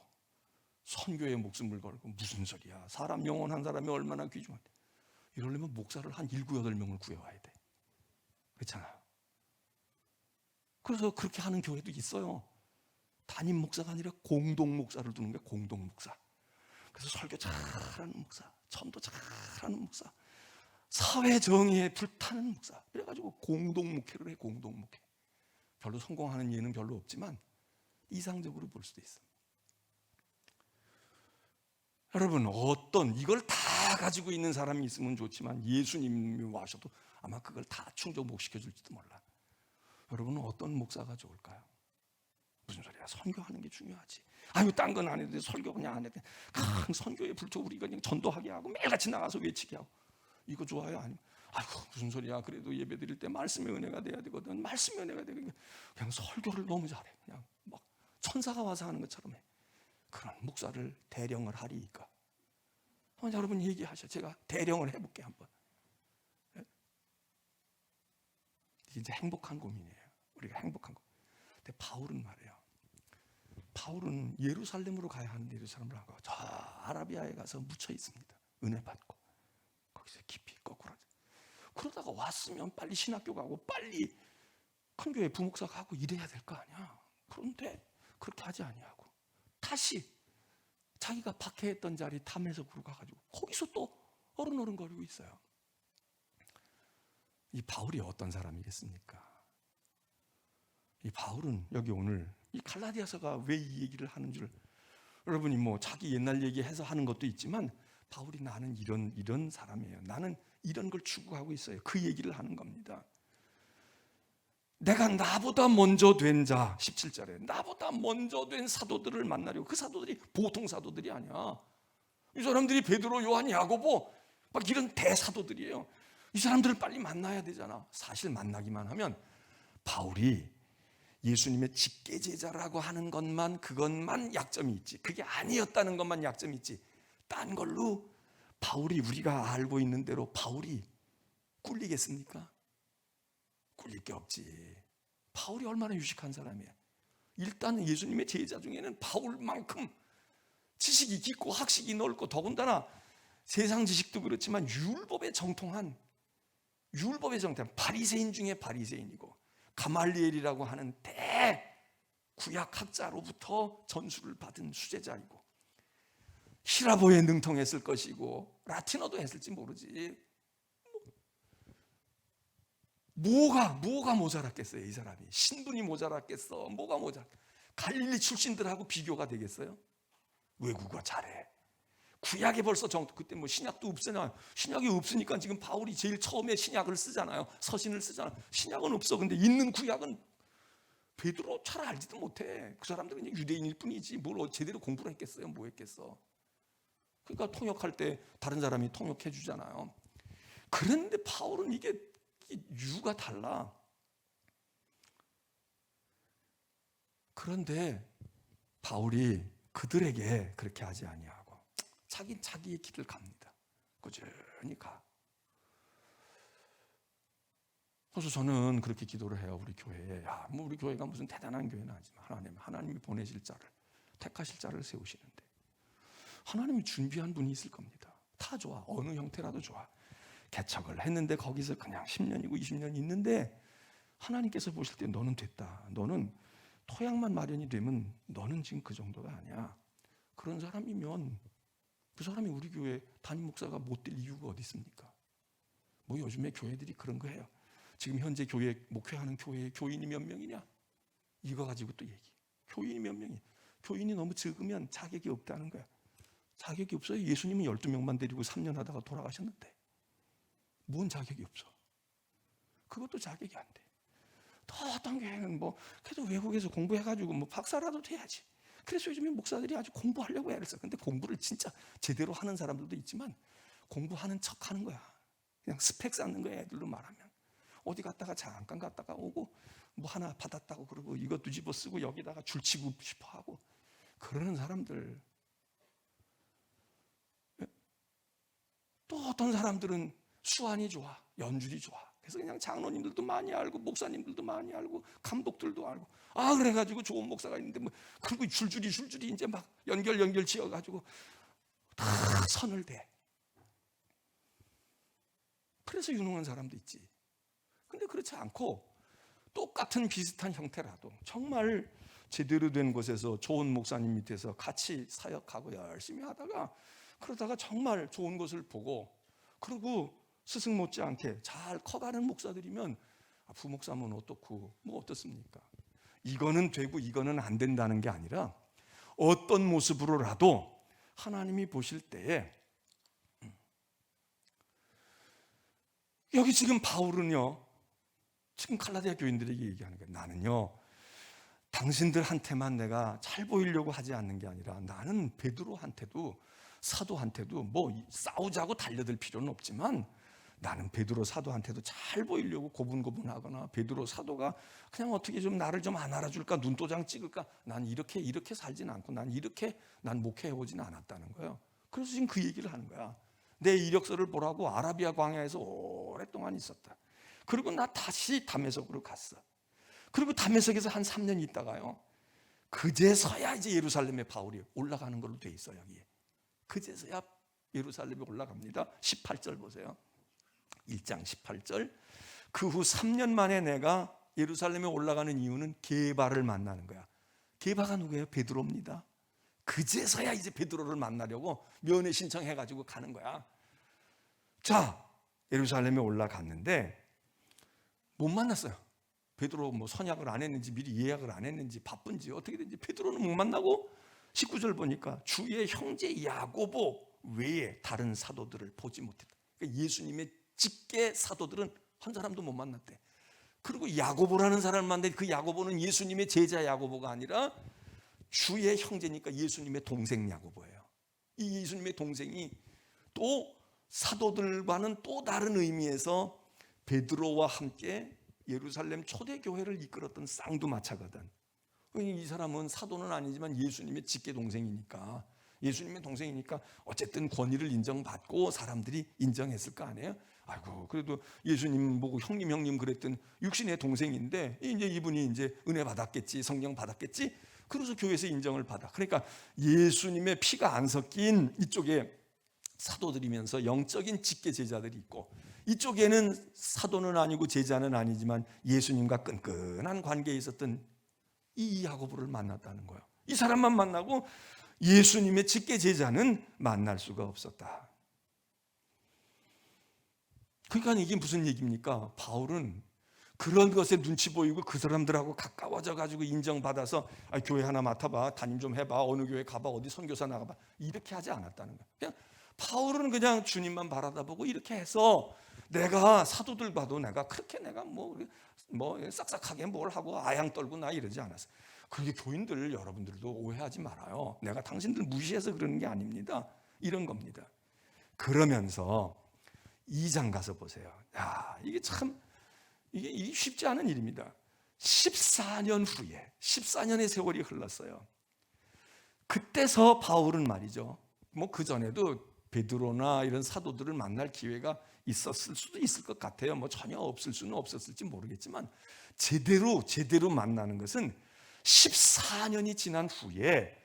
선교에 목숨을 걸고 무슨 소리야. 사람 영혼 한 사람이 얼마나 귀중한데. 이러려면 목사를 한 7, 8명을 구해와야 돼. 그렇잖아요. 그래서 그렇게 하는 교회도 있어요. 담임 목사가 아니라 공동 목사를 두는 게 공동 목사. 그래서 설교 잘하는 목사, 전도 잘하는 목사, 사회 정의에 불타는 목사. 그래가지고 공동 목회를 해. 공동 목회. 별로 성공하는 예는 별로 없지만 이상적으로 볼 수도 있어. 여러분, 이걸 다 가지고 있는 사람이 있으면 좋지만 예수님이 와셔도 아마 그걸 다 충족 못 시켜줄지도 몰라. 여러분은 어떤 목사가 좋을까요? 무슨 소리야? 선교하는 게 중요하지. 딴 건 안 해도 돼. 설교 그냥 안 해도 돼. 큰 선교에 불태워 우리가 그냥 전도하게 하고 매일같이 나가서 외치게 하고. 이거 좋아요? 아니면 무슨 소리야? 그래도 예배 드릴 때 말씀의 은혜가 돼야 되거든. 말씀의 은혜가 되니까 그냥 설교를 너무 잘해. 그냥 막 천사가 와서 하는 것처럼 해. 그런 목사를 대령을 하리이까? 한번 여러분 얘기하셔. 제가 대령을 해볼게 한번. 이제 행복한 고민이에요. 우리가 행복한 고민. 근데 바울은 말이에요. 바울은 예루살렘으로 가야 하는데 예루살렘을 안 가고 저 아라비아에 가서 묻혀 있습니다. 은혜 받고 거기서 깊이 거꾸로. 그러다가 왔으면 빨리 신학교 가고 빨리 큰 교회 부목사 가고 이래야 될 거 아니야. 그런데 그렇게 하지 아니하고 다시 자기가 박해했던 자리 탐해석으로 가가지고 거기서 또 어른어른거리고 있어요. 이 바울이 어떤 사람이겠습니까? 이 바울은 여기 오늘 이 갈라디아서가 왜 이 얘기를 하는 줄, 여러분이 뭐 자기 옛날 얘기해서 하는 것도 있지만 바울이 나는 이런 사람이에요. 나는 이런 걸 추구하고 있어요. 그 얘기를 하는 겁니다. 내가 나보다 먼저 된 자, 17절에 나보다 먼저 된 사도들을 만나려고. 그 사도들이 보통 사도들이 아니야. 이 사람들이 베드로, 요한, 야고보 막 이런 대사도들이에요. 이 사람들을 빨리 만나야 되잖아. 사실 만나기만 하면 바울이 예수님의 직계제자라고 하는 그것만 약점이 있지. 그게 아니었다는 것만 약점이 있지. 딴 걸로 바울이, 우리가 알고 있는 대로 바울이 꿀리겠습니까? 꿀릴 게 없지. 바울이 얼마나 유식한 사람이야. 일단 예수님의 제자 중에는 바울만큼 지식이 깊고 학식이 넓고 더군다나 세상 지식도 그렇지만 율법에 정통한 바리새인 중에 바리새인이고 가말리엘이라고 하는 대구약학자로부터 전수를 받은 수제자이고 히라보에 능통했을 것이고 라틴어도 했을지 모르지. 뭐가 모자랐겠어요? 이 사람이 신분이 모자랐겠어? 뭐가 갈릴리 출신들하고 비교가 되겠어요? 외국어 잘해. 구약에 벌써 그때 뭐 신약도 없잖아요. 신약이 없으니까 지금 바울이 제일 처음에 신약을 쓰잖아요. 서신을 쓰잖아요. 신약은 없어. 근데 있는 구약은 베드로 잘 알지도 못해. 그 사람들은 그냥 유대인일 뿐이지 뭘 제대로 공부를 했겠어요? 뭐 했겠어? 그러니까 통역할 때 다른 사람이 통역해 주잖아요. 그런데 바울은 이게 유가 달라. 그런데 바울이 그들에게 그렇게 하지 아니하고 자기의 길을 갑니다. 꾸준히 가. 그래서 저는 그렇게 기도를 해요. 우리 교회에. 뭐 우리 교회가 무슨 대단한 교회는 아니지만 하나님이 보내실 자를, 택하실 자를 세우시는데 하나님이 준비한 분이 있을 겁니다. 다 좋아. 어느 형태라도 좋아. 개척을 했는데 거기서 그냥 10년이고 20년 있는데 하나님께서 보실 때 너는 됐다. 너는 토양만 마련이 되면 너는 지금 그 정도가 아니야. 그런 사람이면 그 사람이 우리 교회 담임 목사가 못 될 이유가 어디 있습니까? 뭐 요즘에 교회들이 그런 거 해요. 지금 현재 교회 목회하는 교회에 교인이 몇 명이냐? 이거 가지고 또 얘기. 교인이 몇 명이냐? 교인이 너무 적으면 자격이 없다는 거야. 자격이 없어요. 예수님은 12명만 데리고 3년 하다가 돌아가셨는데 뭔 자격이 없어? 그것도 자격이 안 돼. 또 어떤 교회는 뭐 그래도 외국에서 공부해가지고 뭐 박사라도 돼야지. 그래서 요즘에 목사들이 아주 공부하려고 애를 써. 근데 공부를 진짜 제대로 하는 사람들도 있지만 공부하는 척하는 거야. 그냥 스펙 쌓는 거야. 애들로 말하면 어디 갔다가 잠깐 갔다가 오고 뭐 하나 받았다고 그러고 이것도 집어 쓰고 여기다가 줄치고 싶어하고 그러는 사람들. 또 어떤 사람들은 수완이 좋아, 연줄이 좋아. 그래서 그냥 장로님들도 많이 알고 목사님들도 많이 알고 감독들도 알고 그래가지고 좋은 목사가 있는데 뭐 그리고 줄줄이 이제 막 연결 지어가지고 다 선을 대. 그래서 유능한 사람도 있지. 근데 그렇지 않고 똑같은 비슷한 형태라도 정말 제대로 된 곳에서 좋은 목사님 밑에서 같이 사역하고 열심히 하다가 그러다가 정말 좋은 것을 보고 그리고 스승 못지않게 잘 커가는 목사들이면 부목사면 어떻고 뭐 어떻습니까? 이거는 되고 이거는 안 된다는 게 아니라 어떤 모습으로라도 하나님이 보실 때에 여기 지금 바울은요 지금 갈라디아 교인들에게 얘기하는 거예요. 나는요 당신들한테만 내가 잘 보이려고 하지 않는 게 아니라 나는 베드로한테도 사도한테도 뭐 싸우자고 달려들 필요는 없지만 나는 베드로 사도한테도 잘 보이려고 고분고분하거나 베드로 사도가 그냥 어떻게 좀 나를 좀 안 알아줄까 눈도장 찍을까 난 이렇게 살진 않고 난 목회해 오진 않았다는 거예요. 그래서 지금 그 얘기를 하는 거야. 내 이력서를 보라고 아라비아 광야에서 오랫동안 있었다. 그리고 나 다시 다메섹으로 갔어. 그리고 다메섹에서 한 3년 있다가요 그제서야 이제 예루살렘에 바울이 올라가는 걸로 돼 있어요. 여기에 그제서야 예루살렘에 올라갑니다. 18절 보세요. 1장 18절. 그 후 3년 만에 내가 예루살렘에 올라가는 이유는 게바를 만나는 거야. 게바가 누구예요? 베드로입니다. 그제서야 이제 베드로를 만나려고 면회 신청해가지고 가는 거야. 자, 예루살렘에 올라갔는데 못 만났어요. 베드로 뭐 선약을 안 했는지 미리 예약을 안 했는지 바쁜지 어떻게 된지 베드로는 못 만나고 19절 보니까 주의 형제 야고보 외에 다른 사도들을 보지 못했다. 그러니까 예수님의 직계 사도들은 한 사람도 못 만났대. 그리고 야고보라는 사람을 만났는데 그 야고보는 예수님의 제자 야고보가 아니라 주의 형제니까 예수님의 동생 야고보예요. 이 예수님의 동생이 또 사도들과는 또 다른 의미에서 베드로와 함께 예루살렘 초대교회를 이끌었던 쌍두마차거든. 이 사람은 사도는 아니지만 예수님의 직계 동생이니까 어쨌든 권위를 인정받고 사람들이 인정했을 거 아니에요. 아이고 그래도 예수님 보고 형님 그랬던 육신의 동생인데 이제 이분이 이제 은혜 받았겠지, 성령 받았겠지. 그래서 교회에서 인정을 받아. 그러니까 예수님의 피가 안 섞인 이쪽에 사도들이면서 영적인 직계 제자들이 있고, 이쪽에는 사도는 아니고 제자는 아니지만 예수님과 끈끈한 관계에 있었던 이 야고보를 만났다는 거예요. 이 사람만 만나고 예수님의 직계 제자는 만날 수가 없었다. 그러니까 이게 무슨 얘기입니까? 바울은 그런 것에 눈치 보이고 그 사람들하고 가까워져 가지고 인정받아서 교회 하나 맡아봐, 담임 좀 해봐, 어느 교회 가봐, 어디 선교사 나가봐, 이렇게 하지 않았다는 거예요. 그냥 바울은 그냥 주님만 바라다보고 이렇게 해서 내가 사도들과도 내가 그렇게 내가 뭐 싹싹하게 뭘 하고 아양 떨고 나 이러지 않았어. 그게 교인들 여러분들도 오해하지 말아요. 내가 당신들 무시해서 그러는 게 아닙니다. 이런 겁니다. 그러면서 2장 가서 보세요. 야, 이게 참 이게 쉽지 않은 일입니다. 14년 후에 14년의 세월이 흘렀어요. 그때서 바울은 말이죠. 뭐 그 전에도 베드로나 이런 사도들을 만날 기회가 있었을 수도 있을 것 같아요. 뭐 전혀 없을 수는 없었을지 모르겠지만 제대로 만나는 것은 14년이 지난 후에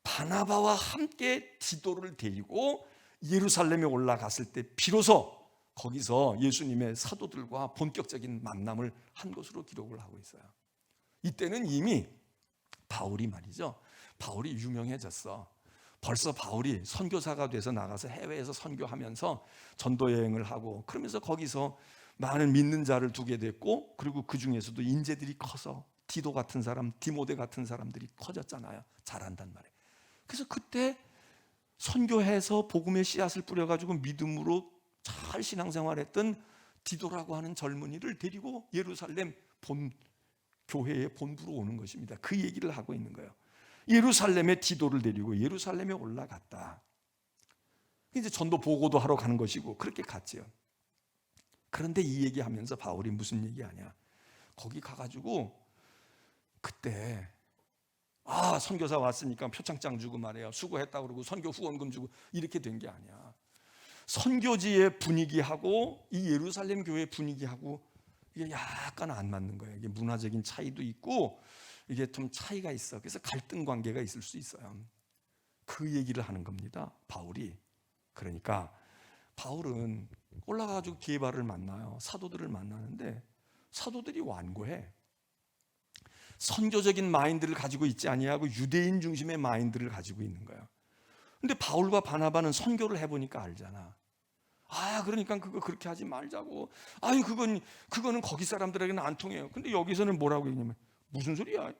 바나바와 함께 디도를 데리고 예루살렘에 올라갔을 때 비로소 거기서 예수님의 사도들과 본격적인 만남을 한 것으로 기록을 하고 있어요. 이때는 이미 바울이 말이죠. 바울이 유명해졌어. 벌써 바울이 선교사가 돼서 나가서 해외에서 선교하면서 전도 여행을 하고 그러면서 거기서 많은 믿는 자를 두게 됐고, 그리고 그 중에서도 인재들이 커서 디도 같은 사람, 디모데 같은 사람들이 커졌잖아요. 잘한단 말이에요. 그래서 그때 선교해서 복음의 씨앗을 뿌려가지고 믿음으로 잘 신앙생활했던 디도라고 하는 젊은이를 데리고 예루살렘 교회의 본부로 오는 것입니다. 그 얘기를 하고 있는 거예요. 예루살렘에 디도를 데리고 예루살렘에 올라갔다. 이제 전도 보고도 하러 가는 것이고 그렇게 갔지요. 그런데 이 얘기하면서 바울이 무슨 얘기하냐? 거기 가가지고 그때 선교사 왔으니까 표창장 주고 말이에요. 수고했다 그러고 선교 후원금 주고 이렇게 된 게 아니야. 선교지의 분위기하고 이 예루살렘 교회 분위기하고 이게 약간 안 맞는 거예요. 이게 문화적인 차이도 있고 이게 좀 차이가 있어. 그래서 갈등 관계가 있을 수 있어요. 그 얘기를 하는 겁니다, 바울이. 그러니까 바울은 올라가가지고 게바를 만나요. 사도들을 만나는데 사도들이 완고해. 선교적인 마인드를 가지고 있지 아니하고 유대인 중심의 마인드를 가지고 있는 거예요. 근데 바울과 바나바는 선교를 해보니까 알잖아. 그러니까 그거 그렇게 하지 말자고. 그거는 거기 사람들에게는 안 통해요. 근데 여기서는 뭐라고 얘기냐면 무슨 소리야?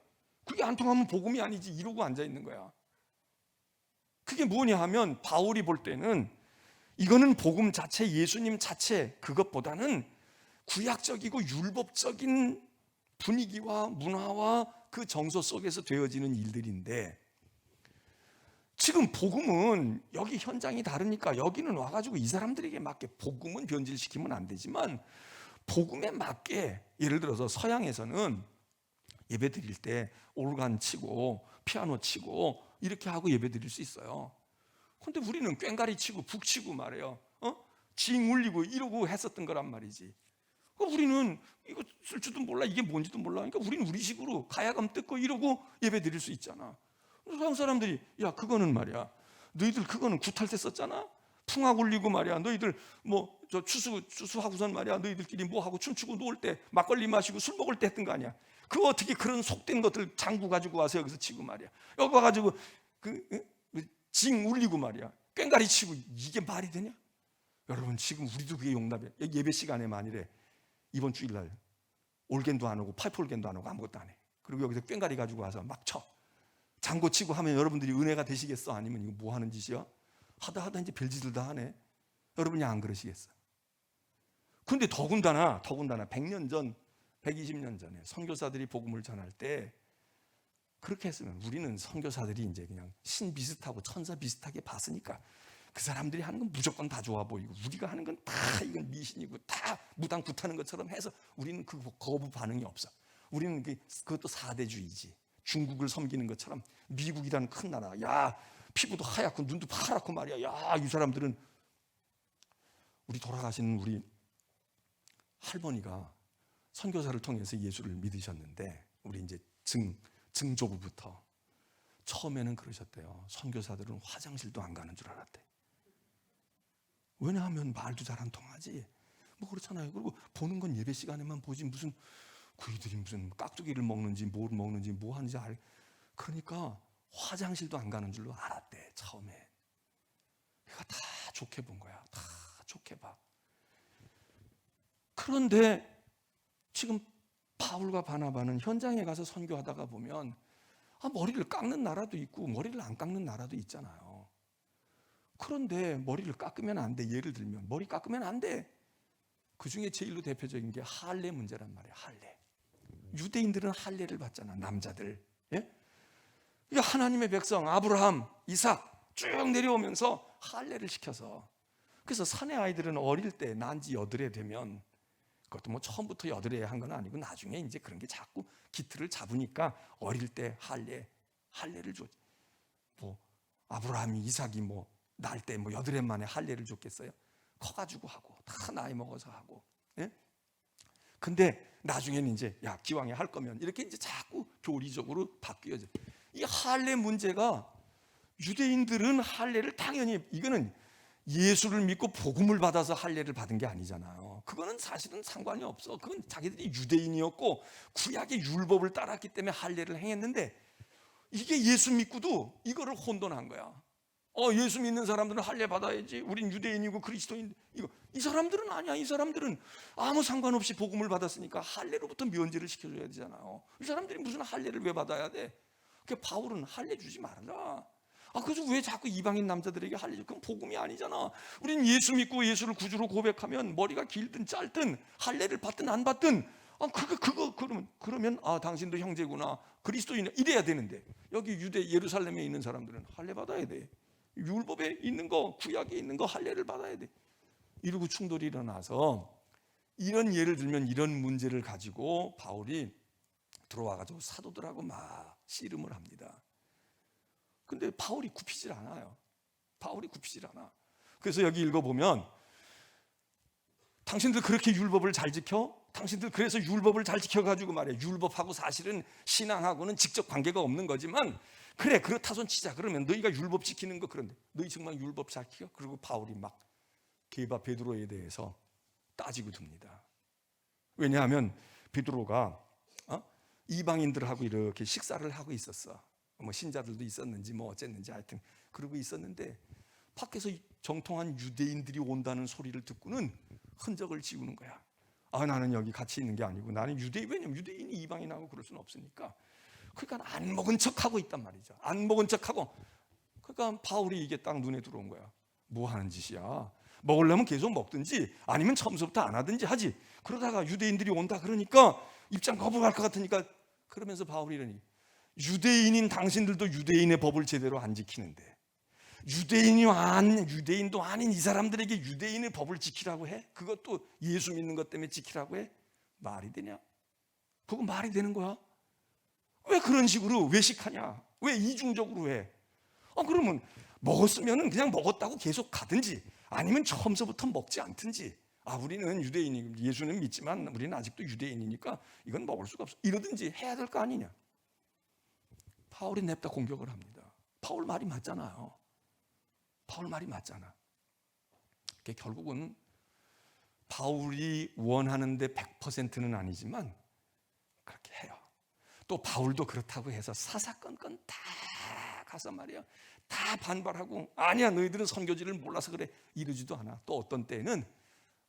그게 안 통하면 복음이 아니지 이러고 앉아 있는 거야. 그게 뭐냐 하면 바울이 볼 때는 이거는 복음 자체, 예수님 자체 그것보다는 구약적이고 율법적인 분위기와 문화와 그 정서 속에서 되어지는 일들인데, 지금 복음은 여기 현장이 다르니까 여기는 와가지고 이 사람들에게 맞게 복음은 변질시키면 안 되지만 복음에 맞게, 예를 들어서 서양에서는 예배 드릴 때 오르간 치고 피아노 치고 이렇게 하고 예배 드릴 수 있어요. 근데 우리는 꽹가리 치고 북 치고 말이에요. 징 울리고 이러고 했었던 거란 말이지. 우리는 이거 쓸 줄도 몰라, 이게 뭔지도 몰라. 그러니까 우리는 우리식으로 가야금 뜯고 이러고 예배 드릴 수 있잖아. 서양 사람들이 야 그거는 말이야, 너희들 그거는 굿할 때 썼잖아. 풍악 울리고 말이야, 너희들 뭐 저 추수하고선 말이야, 너희들끼리 뭐 하고 춤추고 놀 때 막걸리 마시고 술 먹을 때 했던 거 아니야. 그거 어떻게 그런 속된 것들 장구 가지고 와서 여기서 치고 말이야, 여기 와가지고 징 울리고 말이야, 꽹가리 치고, 이게 말이 되냐? 여러분 지금 우리도 그게 용납이야. 예배 시간에 만일에 이번 주일날 올겐도 안 오고 파이프 올겐도 안 오고 아무것도 안 해. 그리고 여기서 꽹가리 가지고 와서 막 쳐. 장고 치고 하면 여러분들이 은혜가 되시겠어? 아니면 이거 뭐 하는 짓이야? 하다 이제 별짓을 다 하네. 여러분이 안 그러시겠어? 근데 더군다나 100년 전, 120년 전에 선교사들이 복음을 전할 때 그렇게 했으면 우리는 선교사들이 이제 그냥 신 비슷하고 천사 비슷하게 봤으니까 그 사람들이 하는 건 무조건 다 좋아 보이고 우리가 하는 건 다 이건 미신이고 다 무당 굿하는 것처럼 해서 우리는 그 거부 반응이 없어. 우리는 그것도 사대주의지. 중국을 섬기는 것처럼 미국이라는 큰 나라, 야 피부도 하얗고 눈도 파랗고 말이야, 야 이 사람들은 우리 돌아가신 우리 할머니가 선교사를 통해서 예수를 믿으셨는데 우리 이제 증조부부터 처음에는 그러셨대요. 선교사들은 화장실도 안 가는 줄 알았대. 왜냐하면 말도 잘 안 통하지. 뭐 그렇잖아요. 그리고 보는 건 예배 시간에만 보지 무슨 그이들이 무슨 깍두기를 먹는지 뭘 먹는지 뭐 하는지 그러니까 화장실도 안 가는 줄로 알았대 처음에. 그러니까 다 좋게 본 거야. 다 좋게 봐. 그런데 지금 바울과 바나바는 현장에 가서 선교하다가 보면 머리를 깎는 나라도 있고 머리를 안 깎는 나라도 있잖아요. 그런데 머리를 깎으면 안 돼. 예를 들면 머리 깎으면 안 돼. 그중에 제일로 대표적인 게 할례 문제란 말이에요. 할례. 유대인들은 할례를 받잖아. 남자들. 예? 하나님의 백성 아브라함, 이삭 쭉 내려오면서 할례를 시켜서, 그래서 사내 아이들은 어릴 때 난지 8해 되면, 그것도 뭐 처음부터 8해 한 건 아니고 나중에 이제 그런 게 자꾸 기틀을 잡으니까 어릴 때 할례를 줘. 뭐 아브라함이 이삭이 뭐 날 때 뭐 8해 만에 할례를 줬겠어요? 커가지고 하고 다 나이 먹어서 하고. 예? 근데 나중에는 이제 야 기왕에 할 거면 이렇게 이제 자꾸 교리적으로 바뀌어져. 이 할례 문제가, 유대인들은 할례를 당연히, 이거는 예수를 믿고 복음을 받아서 할례를 받은 게 아니잖아요. 그거는 사실은 상관이 없어. 그건 자기들이 유대인이었고 구약의 율법을 따랐기 때문에 할례를 행했는데, 이게 예수 믿고도 이거를 혼돈한 거야. 예수 믿는 사람들은 할례 받아야지. 우린 유대인이고 그리스도인. 이 사람들은 아니야. 이 사람들은 아무 상관없이 복음을 받았으니까 할례로부터 면제를 시켜줘야 되잖아요. 이 사람들이 무슨 할례를 왜 받아야 돼? 그러니까 바울은 할례 주지 말아라. 그래서 왜 자꾸 이방인 남자들에게 할례 줘? 그건 복음이 아니잖아. 우린 예수 믿고 예수를 구주로 고백하면 머리가 길든 짧든 할례를 받든 안 받든 그러면 당신도 형제구나, 그리스도인 이래야 되는데, 여기 유대 예루살렘에 있는 사람들은 할례 받아야 돼. 율법에 있는 거, 구약에 있는 거 할례를 받아야 돼. 이러고 충돌이 일어나서, 이런 예를 들면 이런 문제를 가지고 바울이 들어와가지고 사도들하고 막 씨름을 합니다. 근데 바울이 굽히질 않아요. 바울이 굽히질 않아. 그래서 여기 읽어보면, 당신들 그렇게 율법을 잘 지켜? 당신들 그래서 율법을 잘 지켜가지고 말이야. 율법하고 사실은 신앙하고는 직접 관계가 없는 거지만, 그래 그렇다 손 치자. 그러면 너희가 율법 지키는 거, 그런데 너희 정말 율법 잘 지켜? 그리고 바울이 막 게바 베드로에 대해서 따지고 듭니다. 왜냐하면 베드로가 이방인들하고 이렇게 식사를 하고 있었어. 뭐 신자들도 있었는지 뭐 어쨌는지 하여튼 그러고 있었는데, 밖에서 정통한 유대인들이 온다는 소리를 듣고는 흔적을 지우는 거야. 나는 여기 같이 있는 게 아니고 나는 왜냐면 유대인이 이방인하고 그럴 수는 없으니까. 그러니까 안 먹은 척하고 있단 말이죠. 안 먹은 척하고. 그러니까 바울이 이게 딱 눈에 들어온 거야. 뭐 하는 짓이야? 먹으려면 계속 먹든지 아니면 처음부터 안 하든지 하지. 그러다가 유대인들이 온다 그러니까 입장 거부할 것 같으니까, 그러면서 바울이 이러니, 유대인인 당신들도 유대인의 법을 제대로 안 지키는데 유대인도 아닌 이 사람들에게 유대인의 법을 지키라고 해? 그것도 예수 믿는 것 때문에 지키라고 해? 말이 되냐? 그거 말이 되는 거야? 왜 그런 식으로 외식하냐? 왜 이중적으로 해? 그러면 먹었으면 그냥 먹었다고 계속 가든지 아니면 처음서부터 먹지 않든지, 우리는 유대인이, 예수는 믿지만 우리는 아직도 유대인이니까 이건 먹을 수가 없어, 이러든지 해야 될 거 아니냐? 바울이 냅다 공격을 합니다. 바울 말이 맞잖아요. 바울 말이 맞잖아. 결국은 바울이 원하는데 100%는 아니지만 그렇게 해요. 또 바울도 그렇다고 해서 사사건건 다 가서 말이야 다 반발하고, 아니야 너희들은 선교지를 몰라서 그래, 이러지도 않아. 또 어떤 때는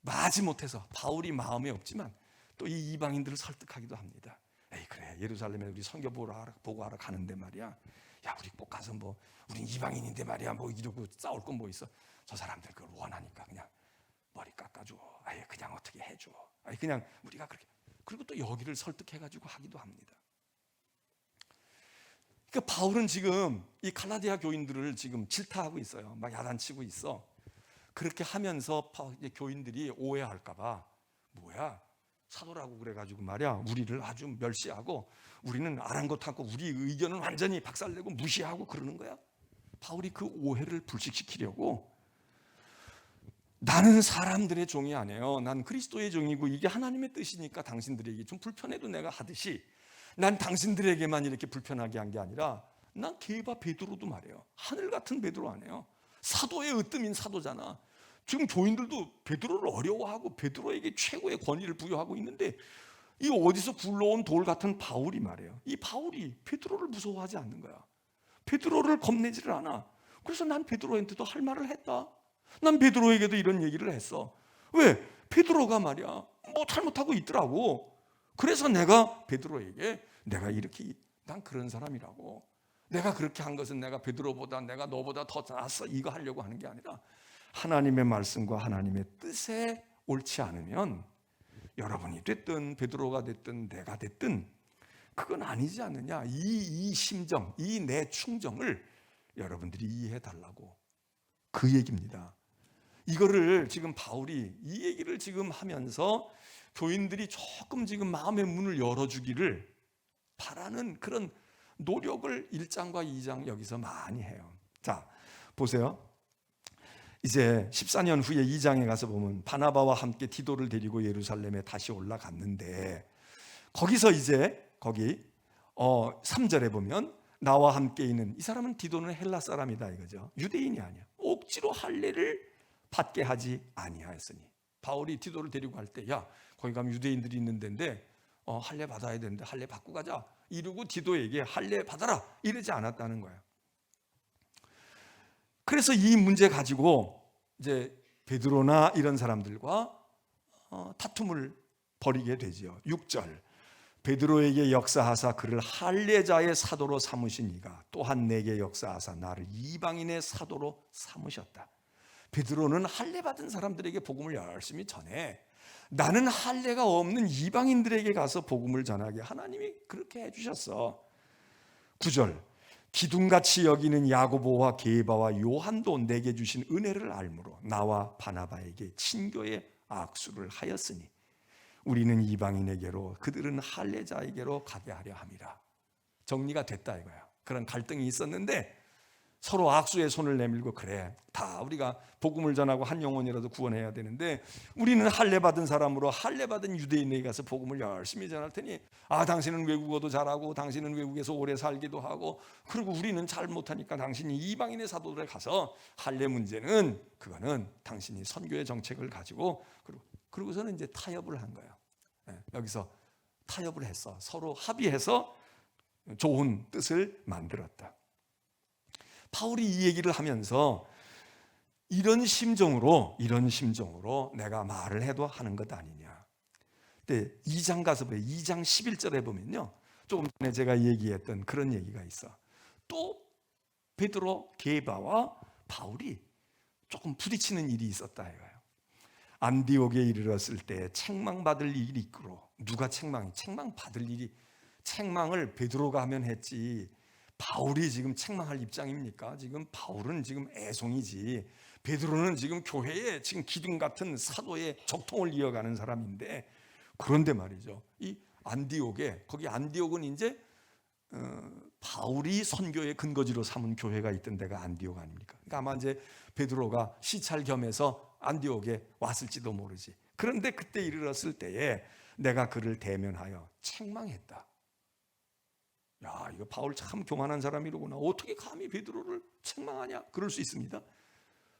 마지못해서 바울이 마음에 없지만 또 이 이방인들을 설득하기도 합니다. 에이 그래, 예루살렘에 우리 선교 보고 하러 가는데 말이야, 야 우리 꼭 가서 뭐 우린 이방인인데 말이야 뭐 이러고 싸울 건 뭐 있어. 저 사람들 그걸 원하니까 그냥 머리 깎아줘. 아예 그냥 어떻게 해줘. 그냥 우리가 그렇게. 그리고 또 여기를 설득해가지고 하기도 합니다. 그러니까 바울은 지금 이 갈라디아 교인들을 지금 질타하고 있어요. 막 야단치고 있어. 그렇게 하면서 교인들이 오해할까봐, 뭐야 사도라고 그래가지고 말이야 우리를 아주 멸시하고 우리는 아랑곳하고 우리 의견은 완전히 박살내고 무시하고 그러는 거야. 바울이 그 오해를 불식시키려고 나는 사람들의 종이 아니에요. 난 그리스도의 종이고 이게 하나님의 뜻이니까 당신들에게 좀 불편해도 내가 하듯이 난 당신들에게만 이렇게 불편하게 한 게 아니라 난 게바 베드로도 말이에요. 하늘 같은 베드로 아니에요. 사도의 으뜸인 사도잖아. 지금 교인들도 베드로를 어려워하고 베드로에게 최고의 권위를 부여하고 있는데 이 어디서 굴러온 돌 같은 바울이 말이에요. 이 바울이 베드로를 무서워하지 않는 거야. 베드로를 겁내지를 않아. 그래서 난 베드로한테도 할 말을 했다. 난 베드로에게도 이런 얘기를 했어. 왜? 베드로가 말이야 뭐 잘못하고 있더라고. 그래서 내가 베드로에게 내가 이렇게 난 그런 사람이라고. 내가 그렇게 한 것은 내가 베드로보다 내가 너보다 더 낫어 이거 하려고 하는 게 아니라 하나님의 말씀과 하나님의 뜻에 옳지 않으면 여러분이 됐든 베드로가 됐든 내가 됐든 그건 아니지 않느냐. 이 심정, 이 내 충정을 여러분들이 이해해 달라고 그 얘기입니다. 이거를 지금 바울이 이 얘기를 지금 하면서 교인들이 조금 지금 마음의 문을 열어주기를 바라는 그런 노력을 1장과 2장 여기서 많이 해요. 자, 보세요. 이제 14년 후에 2장에 가서 보면 바나바와 함께 디도를 데리고 예루살렘에 다시 올라갔는데 거기서 이제 거기 3절에 보면 나와 함께 있는 이 사람은 디도는 헬라 사람이다 이거죠. 유대인이 아니야. 억지로 할례를 받게 하지 아니하였으니 바울이 디도를 데리고 갈 때 야 거기 가면 유대인들이 있는 데인데 할례 받아야 되는데 할례 받고 가자 이러고 디도에게 할례 받아라 이러지 않았다는 거예요. 그래서 이 문제 가지고 이제 베드로나 이런 사람들과 다툼을 벌이게 되지요. 6절 베드로에게 역사하사 그를 할례자의 사도로 삼으신 이가 또한 내게 역사하사 나를 이방인의 사도로 삼으셨다. 베드로는 할례 받은 사람들에게 복음을 열심히 전해. 나는 할례가 없는 이방인들에게 가서 복음을 전하게 하나님이 그렇게 해주셨어. 9절 기둥같이 여기는 야고보와 게바와 요한도 내게 주신 은혜를 알므로 나와 바나바에게 친교의 악수를 하였으니 우리는 이방인에게로 그들은 할례자에게로 가게 하려 함이라. 정리가 됐다 이거야. 그런 갈등이 있었는데 서로 악수의 손을 내밀고 그래 다 우리가 복음을 전하고 한 영혼이라도 구원해야 되는데 우리는 할례 받은 사람으로 할례 받은 유대인에게 가서 복음을 열심히 전할 테니 당신은 외국어도 잘하고 당신은 외국에서 오래 살기도 하고 그리고 우리는 잘 못하니까 당신이 이방인의 사도들에 가서 할례 문제는 그거는 당신이 선교의 정책을 가지고 그러고서는 이제 타협을 한 거예요. 여기서 타협을 했어. 서로 합의해서 좋은 뜻을 만들었다. 바울이 이 얘기를 하면서 이런 심정으로 내가 말을 해도 하는 것 아니냐. 근데 2장 가서 보세요. 2장 11절에 보면요. 조금 전에 제가 얘기했던 그런 얘기가 있어. 또 베드로, 게바와 바울이 조금 부딪히는 일이 있었다 이거예요. 안디옥에 이르렀을 때 책망받을 일이 있고 누가 책망받을 일이 책망을 베드로가 하면 했지 바울이 지금 책망할 입장입니까? 지금 바울은 지금 애송이지. 베드로는 지금 교회에 지금 기둥 같은 사도의 적통을 이어가는 사람인데 그런데 말이죠. 이 안디옥에 거기 안디옥은 이제 바울이 선교의 근거지로 삼은 교회가 있던 데가 안디옥 아닙니까? 그러니까 아마 이제 베드로가 시찰 겸해서 안디옥에 왔을지도 모르지. 그런데 그때 이르렀을 때에 내가 그를 대면하여 책망했다. 야, 이거 바울 참 교만한 사람이로구나. 어떻게 감히 베드로를 책망하냐? 그럴 수 있습니다.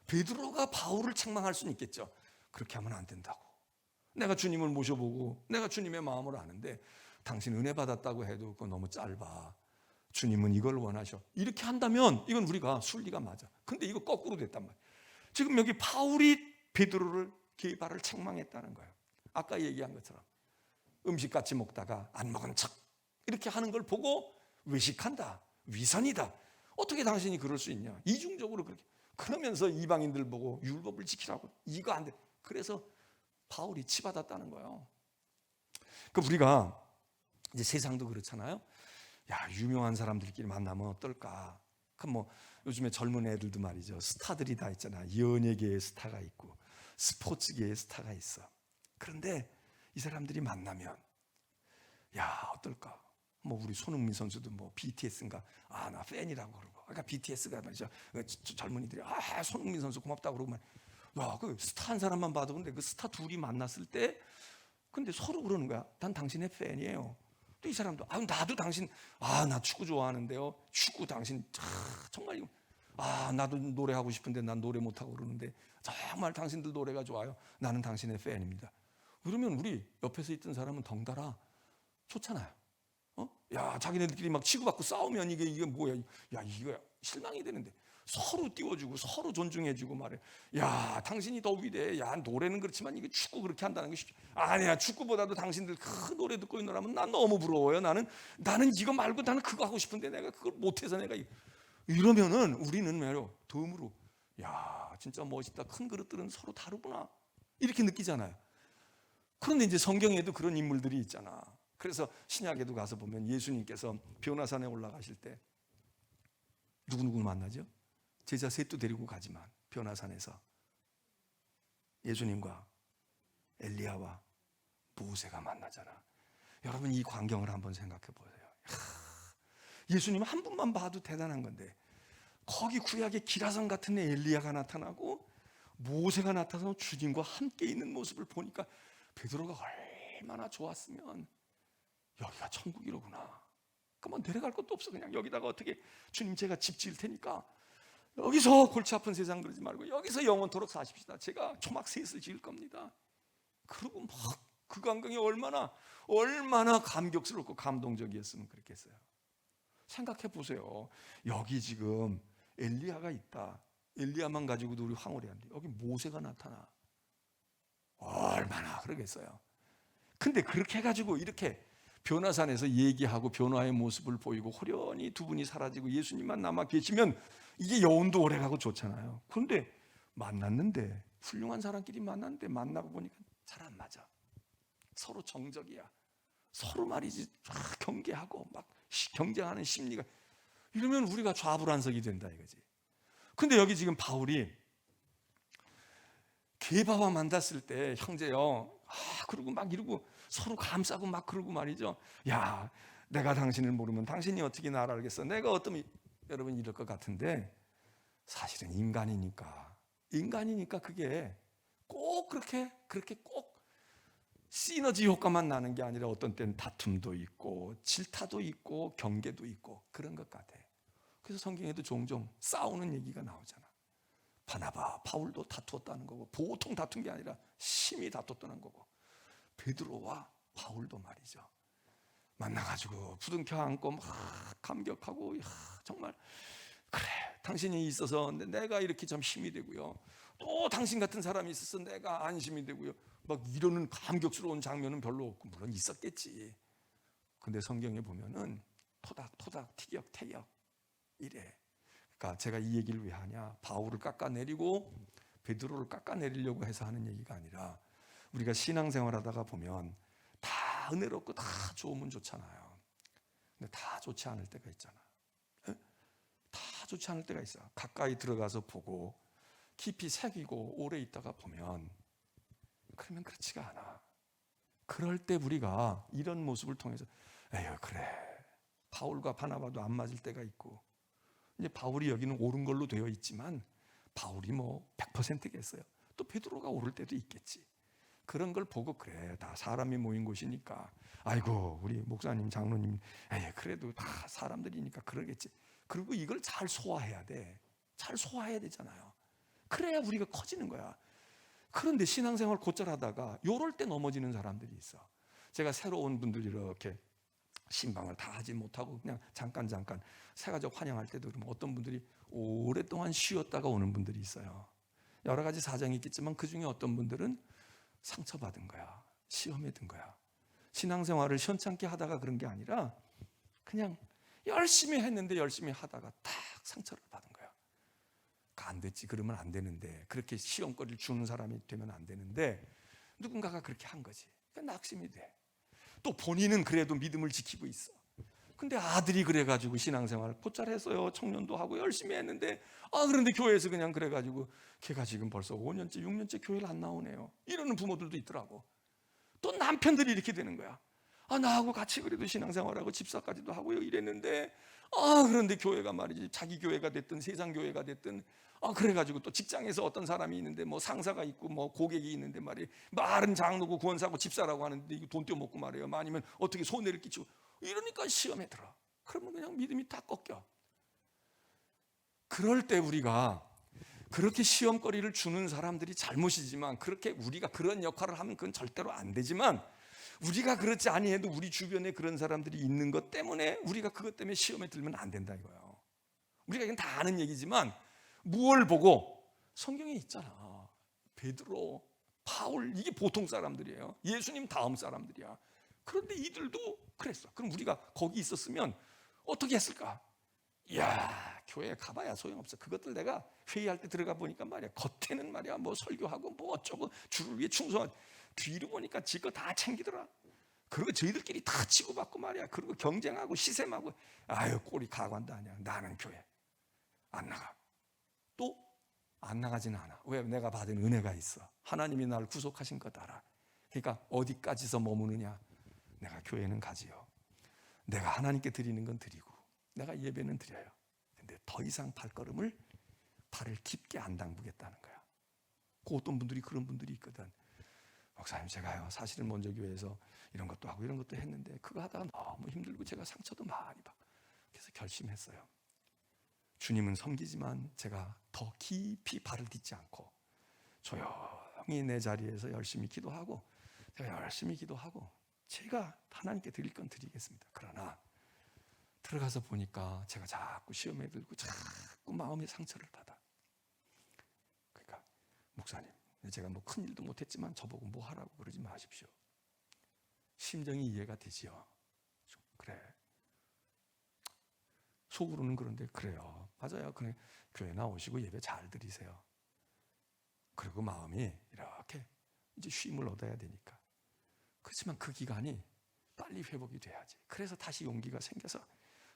베드로가 바울을 책망할 수는 있겠죠. 그렇게 하면 안 된다고. 내가 주님을 모셔보고 내가 주님의 마음을 아는데 당신 은혜 받았다고 해도 그거 너무 짧아. 주님은 이걸 원하셔. 이렇게 한다면 이건 우리가 순리가 맞아. 근데 이거 거꾸로 됐단 말이야. 지금 여기 바울이 베드로를 게바를 책망했다는 거예요. 아까 얘기한 것처럼 음식 같이 먹다가 안 먹은 척 이렇게 하는 걸 보고 외식한다, 위선이다. 어떻게 당신이 그럴 수 있냐? 이중적으로 그렇게. 그러면서 이방인들 보고 율법을 지키라고. 이거 안 돼. 그래서 바울이 치받았다는 거예요. 그 우리가 이제 세상도 그렇잖아요. 야, 유명한 사람들끼리 만나면 어떨까? 그럼 뭐 요즘에 젊은 애들도 말이죠. 스타들이 다 있잖아. 연예계의 스타가 있고 스포츠계의 스타가 있어. 그런데 이 사람들이 만나면 야, 어떨까? 뭐 우리 손흥민 선수도 뭐 BTS인가 나 팬이라고 그러고 그러니까 BTS가 말이죠 젊은이들이 손흥민 선수 고맙다고 그러고 야, 그 스타 한 사람만 봐도 근데 그 스타 둘이 만났을 때 근데 서로 그러는 거야. 난 당신의 팬이에요. 또 이 사람도 나도 당신 나 축구 좋아하는데요. 축구 당신 정말 이거 나도 노래하고 싶은데 난 노래 못하고 그러는데 정말 당신들 노래가 좋아요. 나는 당신의 팬입니다. 그러면 우리 옆에서 있던 사람은 덩달아 좋잖아요. 야, 자기네들끼리 막 치고받고 싸우면 이게 뭐야? 야, 이거 실망이 되는데 서로 띄워주고 서로 존중해주고 말해. 야, 당신이 더 위대해. 야, 노래는 그렇지만 이게 축구 그렇게 한다는 게 쉽지. 아니야, 축구보다도 당신들 큰 노래 듣고 있노라면 난 너무 부러워요. 나는 이거 말고 나는 그거 하고 싶은데 내가 그걸 못해서 내가 이러면은 우리는 말이야 덤으로 야, 진짜 멋있다. 큰 그릇들은 서로 다르구나 이렇게 느끼잖아요. 그런데 이제 성경에도 그런 인물들이 있잖아. 그래서 신약에도 가서 보면 예수님께서 변화산에 올라가실 때 누구 만나죠? 제자 셋도 데리고 가지만 변화산에서 예수님과 엘리야와 모세가 만나잖아. 여러분 이 광경을 한번 생각해 보세요. 예수님 한 분만 봐도 대단한 건데 거기 구약의 기라성 같은 애 엘리야가 나타나고 모세가 나타나서 주님과 함께 있는 모습을 보니까 베드로가 얼마나 좋았으면 여기가 천국이로구나. 그러면 내려갈 것도 없어. 그냥 여기다가 어떻게 주님 제가 집 지을 테니까 여기서 골치 아픈 세상 그러지 말고 여기서 영원토록 사십시다. 제가 초막 셋을 지을 겁니다. 그리고 막 그 광경이 얼마나 감격스럽고 감동적이었으면 그랬겠어요. 생각해 보세요. 여기 지금 엘리야가 있다. 엘리야만 가지고도 우리 황홀해한데 여기 모세가 나타나. 얼마나 그러겠어요. 근데 그렇게 해가지고 이렇게 변화산에서 얘기하고 변화의 모습을 보이고 호련히 두 분이 사라지고 예수님만 남아 계시면 이게 여운도 오래가고 좋잖아요. 그런데 만났는데 훌륭한 사람끼리 만났는데 만나고 보니까 잘 안 맞아. 서로 정적이야. 서로 말이지 경계하고 막 경쟁하는 심리가 이러면 우리가 좌불안석이 된다 이거지. 근데 여기 지금 바울이 게바와 만났을 때 형제요 그러고 막 이러고 서로 감싸고 막 그러고 말이죠. 야, 내가 당신을 모르면 당신이 어떻게 나를 알겠어? 내가 어떠면 여러분 이럴 것 같은데 사실은 인간이니까 그게 꼭 그렇게 꼭 시너지 효과만 나는 게 아니라 어떤 때는 다툼도 있고 질타도 있고 경계도 있고 그런 것 같아. 그래서 성경에도 종종 싸우는 얘기가 나오잖아. 바나바, 바울도 다투었다는 거고 보통 다툰 게 아니라 심히 다퉜다는 거고 베드로와 바울도 말이죠. 만나가지고 부둥켜 안고 막 감격하고 정말 그래 당신이 있어서 내가 이렇게 좀 힘이 되고요. 또 당신 같은 사람이 있어서 내가 안심이 되고요. 막 이러는 감격스러운 장면은 별로 없고 물론 있었겠지. 근데 성경에 보면은 토닥토닥 티격태격 이래. 그러니까 제가 이 얘기를 왜 하냐? 바울을 깎아내리고 베드로를 깎아내리려고 해서 하는 얘기가 아니라 우리가 신앙생활하다가 보면 다 은혜롭고 다 좋으면 좋잖아요. 근데 다 좋지 않을 때가 있잖아. 다 좋지 않을 때가 있어. 가까이 들어가서 보고 깊이 새기고 오래 있다가 보면 그러면 그렇지가 않아. 그럴 때 우리가 이런 모습을 통해서 에휴 그래 바울과 바나바도 안 맞을 때가 있고 이제 바울이 여기는 옳은 걸로 되어 있지만 바울이 뭐 100%겠어요. 또 베드로가 옳을 때도 있겠지. 그런 걸 보고 그래 다 사람이 모인 곳이니까 아이고 우리 목사님 장로님 에이 그래도 다 사람들이니까 그러겠지. 그리고 이걸 잘 소화해야 돼. 잘 소화해야 되잖아요. 그래야 우리가 커지는 거야. 그런데 신앙생활 곧잘 하다가 요럴 때 넘어지는 사람들이 있어. 제가 새로운 분들 이렇게 신방을 다 하지 못하고 그냥 잠깐 새가족 환영할 때도 그러면 어떤 분들이 오랫동안 쉬었다가 오는 분들이 있어요. 여러 가지 사정이 있겠지만 그중에 어떤 분들은 상처받은 거야. 시험에 든 거야. 신앙생활을 시원찮게 하다가 그런 게 아니라 그냥 열심히 했는데 열심히 하다가 딱 상처를 받은 거야. 안 됐지. 그러면 안 되는데 그렇게 시험거리를 주는 사람이 되면 안 되는데 누군가가 그렇게 한 거지. 그러니까 낙심이 돼. 또 본인은 그래도 믿음을 지키고 있어. 근데 아들이 그래가지고 신앙생활 곧잘 했어요. 청년도 하고 열심히 했는데 그런데 교회에서 그냥 그래가지고 걔가 지금 벌써 5년째 6년째 교회를 안 나오네요. 이러는 부모들도 있더라고. 또 남편들이 이렇게 되는 거야. 나하고 같이 그래도 신앙생활하고 집사까지도 하고요 이랬는데 그런데 교회가 말이지 자기 교회가 됐든 세상 교회가 됐든 그래가지고 또 직장에서 어떤 사람이 있는데 뭐 상사가 있고 뭐 고객이 있는데 말이에요 말은 장로고 구원사고 집사라고 하는데 이거 돈 떼먹고 말이에요 아니면 어떻게 손해를 끼치고 이러니까 시험에 들어. 그러면 그냥 믿음이 다 꺾여. 그럴 때 우리가 그렇게 시험거리를 주는 사람들이 잘못이지만 그렇게 우리가 그런 역할을 하면 그건 절대로 안 되지만 우리가 그렇지 아니해도 우리 주변에 그런 사람들이 있는 것 때문에 우리가 그것 때문에 시험에 들면 안 된다 이거예요. 우리가 이건 다 아는 얘기지만 무엇을 보고 성경에 있잖아. 베드로, 바울 이게 보통 사람들이에요. 예수님 다음 사람들이야. 그런데 이들도 그랬어. 그럼 우리가 거기 있었으면 어떻게 했을까? 이야, 교회에 가봐야 소용없어. 그것들 내가 회의할 때 들어가 보니까 말이야 겉에는 말이야 뭐 설교하고 뭐 어쩌고 주를 위해 충성한 뒤로 보니까 지 거 다 챙기더라. 그리고 저희들끼리 다 치고받고 말이야. 그리고 경쟁하고 시샘하고 아유 꼴이 가관도 아니야. 나는 교회 안 나가. 또 안 나가지는 않아. 왜? 내가 받은 은혜가 있어. 하나님이 나를 구속하신 것 알아. 그러니까 어디까지서 머무느냐? 내가 교회는 가지요. 내가 하나님께 드리는 건 드리고 내가 예배는 드려요. 근데 더 이상 발걸음을 발을 깊게 안 담그겠다는 거야. 그 어떤 분들이 그런 분들이 있거든. 목사님 제가요 사실은 먼저 교회에서 이런 것도 하고 이런 것도 했는데 그거 하다가 너무 힘들고 제가 상처도 많이 받고 그래서 결심했어요. 주님은 섬기지만 제가 더 깊이 발을 딛지 않고 조용히 내 자리에서 열심히 기도하고 제가 열심히 기도하고 제가 하나님께 드릴 건 드리겠습니다. 그러나 들어가서 보니까 제가 자꾸 시험에 들고 자꾸 마음의 상처를 받아. 그러니까 목사님 제가 뭐 큰 일도 못했지만 저보고 뭐 하라고 그러지 마십시오. 심정이 이해가 되지요. 그래. 속으로는 그런데 그래요. 맞아요. 그냥 교회 나오시고 예배 잘 드리세요. 그리고 마음이 이렇게 이제 쉼을 얻어야 되니까. 그렇지만 그 기간이 빨리 회복이 돼야지. 그래서 다시 용기가 생겨서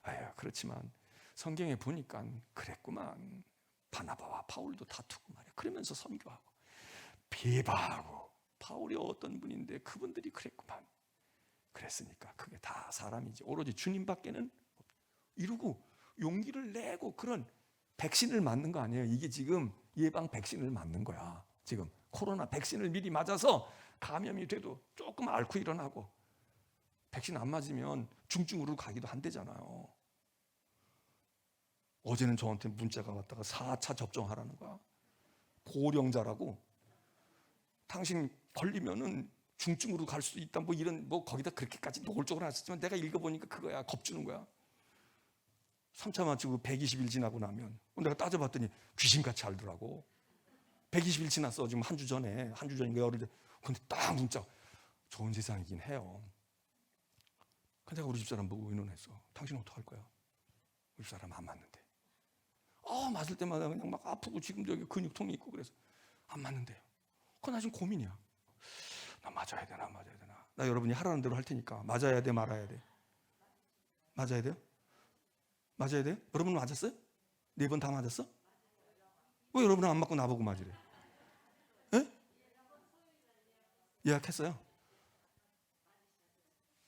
아유 그렇지만 성경에 보니까 그랬구만. 바나바와 바울도 다투고 말이야. 그러면서 선교하고 비방하고 바울이 어떤 분인데 그분들이 그랬구만. 그랬으니까 그게 다 사람이지. 오로지 주님밖에는 이루고 용기를 내고 그런 백신을 맞는 거 아니에요. 이게 지금 예방 백신을 맞는 거야. 지금 코로나 백신을 미리 맞아서 감염이 돼도 조금 앓고 일어나고 백신 안 맞으면 중증으로 가기도 한대잖아요. 어제는 저한테 문자가 왔다가 4차 접종하라는 거야. 고령자라고. 당신 걸리면은 중증으로 갈 수도 있다. 뭐 이런 뭐 거기다 그렇게까지 노골적으로 안 썼지만 내가 읽어보니까 그거야. 겁주는 거야. 3차 맞추고 120일 지나고 나면 내가 따져봤더니 귀신같이 알더라고. 120일 지났어. 지금 한 주 전인가 열흘 전. 근데 딱 문자 좋은 세상이긴 해요. 근데 내가 우리 집사람 보고 의논했어. 당신 어떡할 거야? 우리 집사람 안 맞는데. 맞을 때마다 그냥 막 아프고 지금도 여기 근육통이 있고 그래서 안 맞는데요. 그건 나 지금 고민이야. 나 맞아야 되나 맞아야 되나. 나 여러분이 하라는 대로 할 테니까 맞아야 돼 말아야 돼. 맞아야 돼요? 맞아야 돼요? 여러분 맞았어요? 4번 다 맞았어? 왜 여러분은 안 맞고 나보고 맞으래? 예? 예약했어요?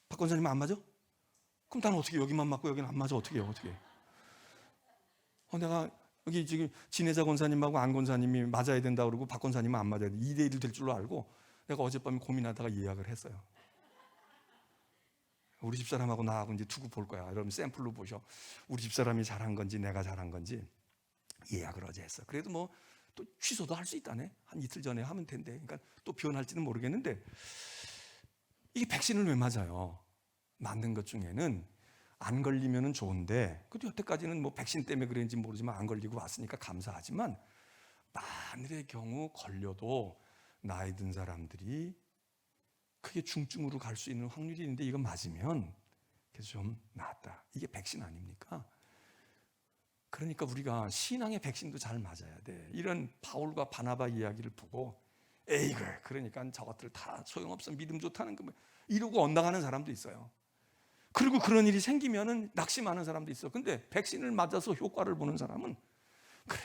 박 권사님 안 맞아? 그럼 나는 어떻게 여기만 맞고 여기는 안 맞아? 어떻게 해요? 어떻게? 내가 여기 지금 진혜자 권사님하고 안 권사님이 맞아야 된다 그러고 박 권사님은 안 맞아야 돼. 2대1 될 줄로 알고 내가 어젯밤에 고민하다가 예약을 했어요. 우리 집사람하고 나하고 이제 두고 볼 거야. 여러분 샘플로 보셔. 우리 집사람이 잘한 건지 내가 잘한 건지 예약을 어제 했어. 그래도 뭐 또 취소도 할 수 있다네. 한 이틀 전에 하면 된대. 그러니까 또 변할지는 모르겠는데 이게 백신을 왜 맞아요? 맞는 것 중에는 안 걸리면은 좋은데 그래도 여태까지는 뭐 백신 때문에 그랬는지 모르지만 안 걸리고 왔으니까 감사하지만 만일의 경우 걸려도 나이 든 사람들이 크게 중증으로 갈 수 있는 확률이 있는데 이거 맞으면 그래서 좀 낫다. 이게 백신 아닙니까? 그러니까 우리가 신앙의 백신도 잘 맞아야 돼. 이런 바울과 바나바 이야기를 보고 에이그 그러니까 저것들 다 소용없어 믿음 좋다는 거 이러고 엇나가는 사람도 있어요. 그리고 그런 일이 생기면은 낙심하는 사람도 있어. 근데 백신을 맞아서 효과를 보는 사람은 그래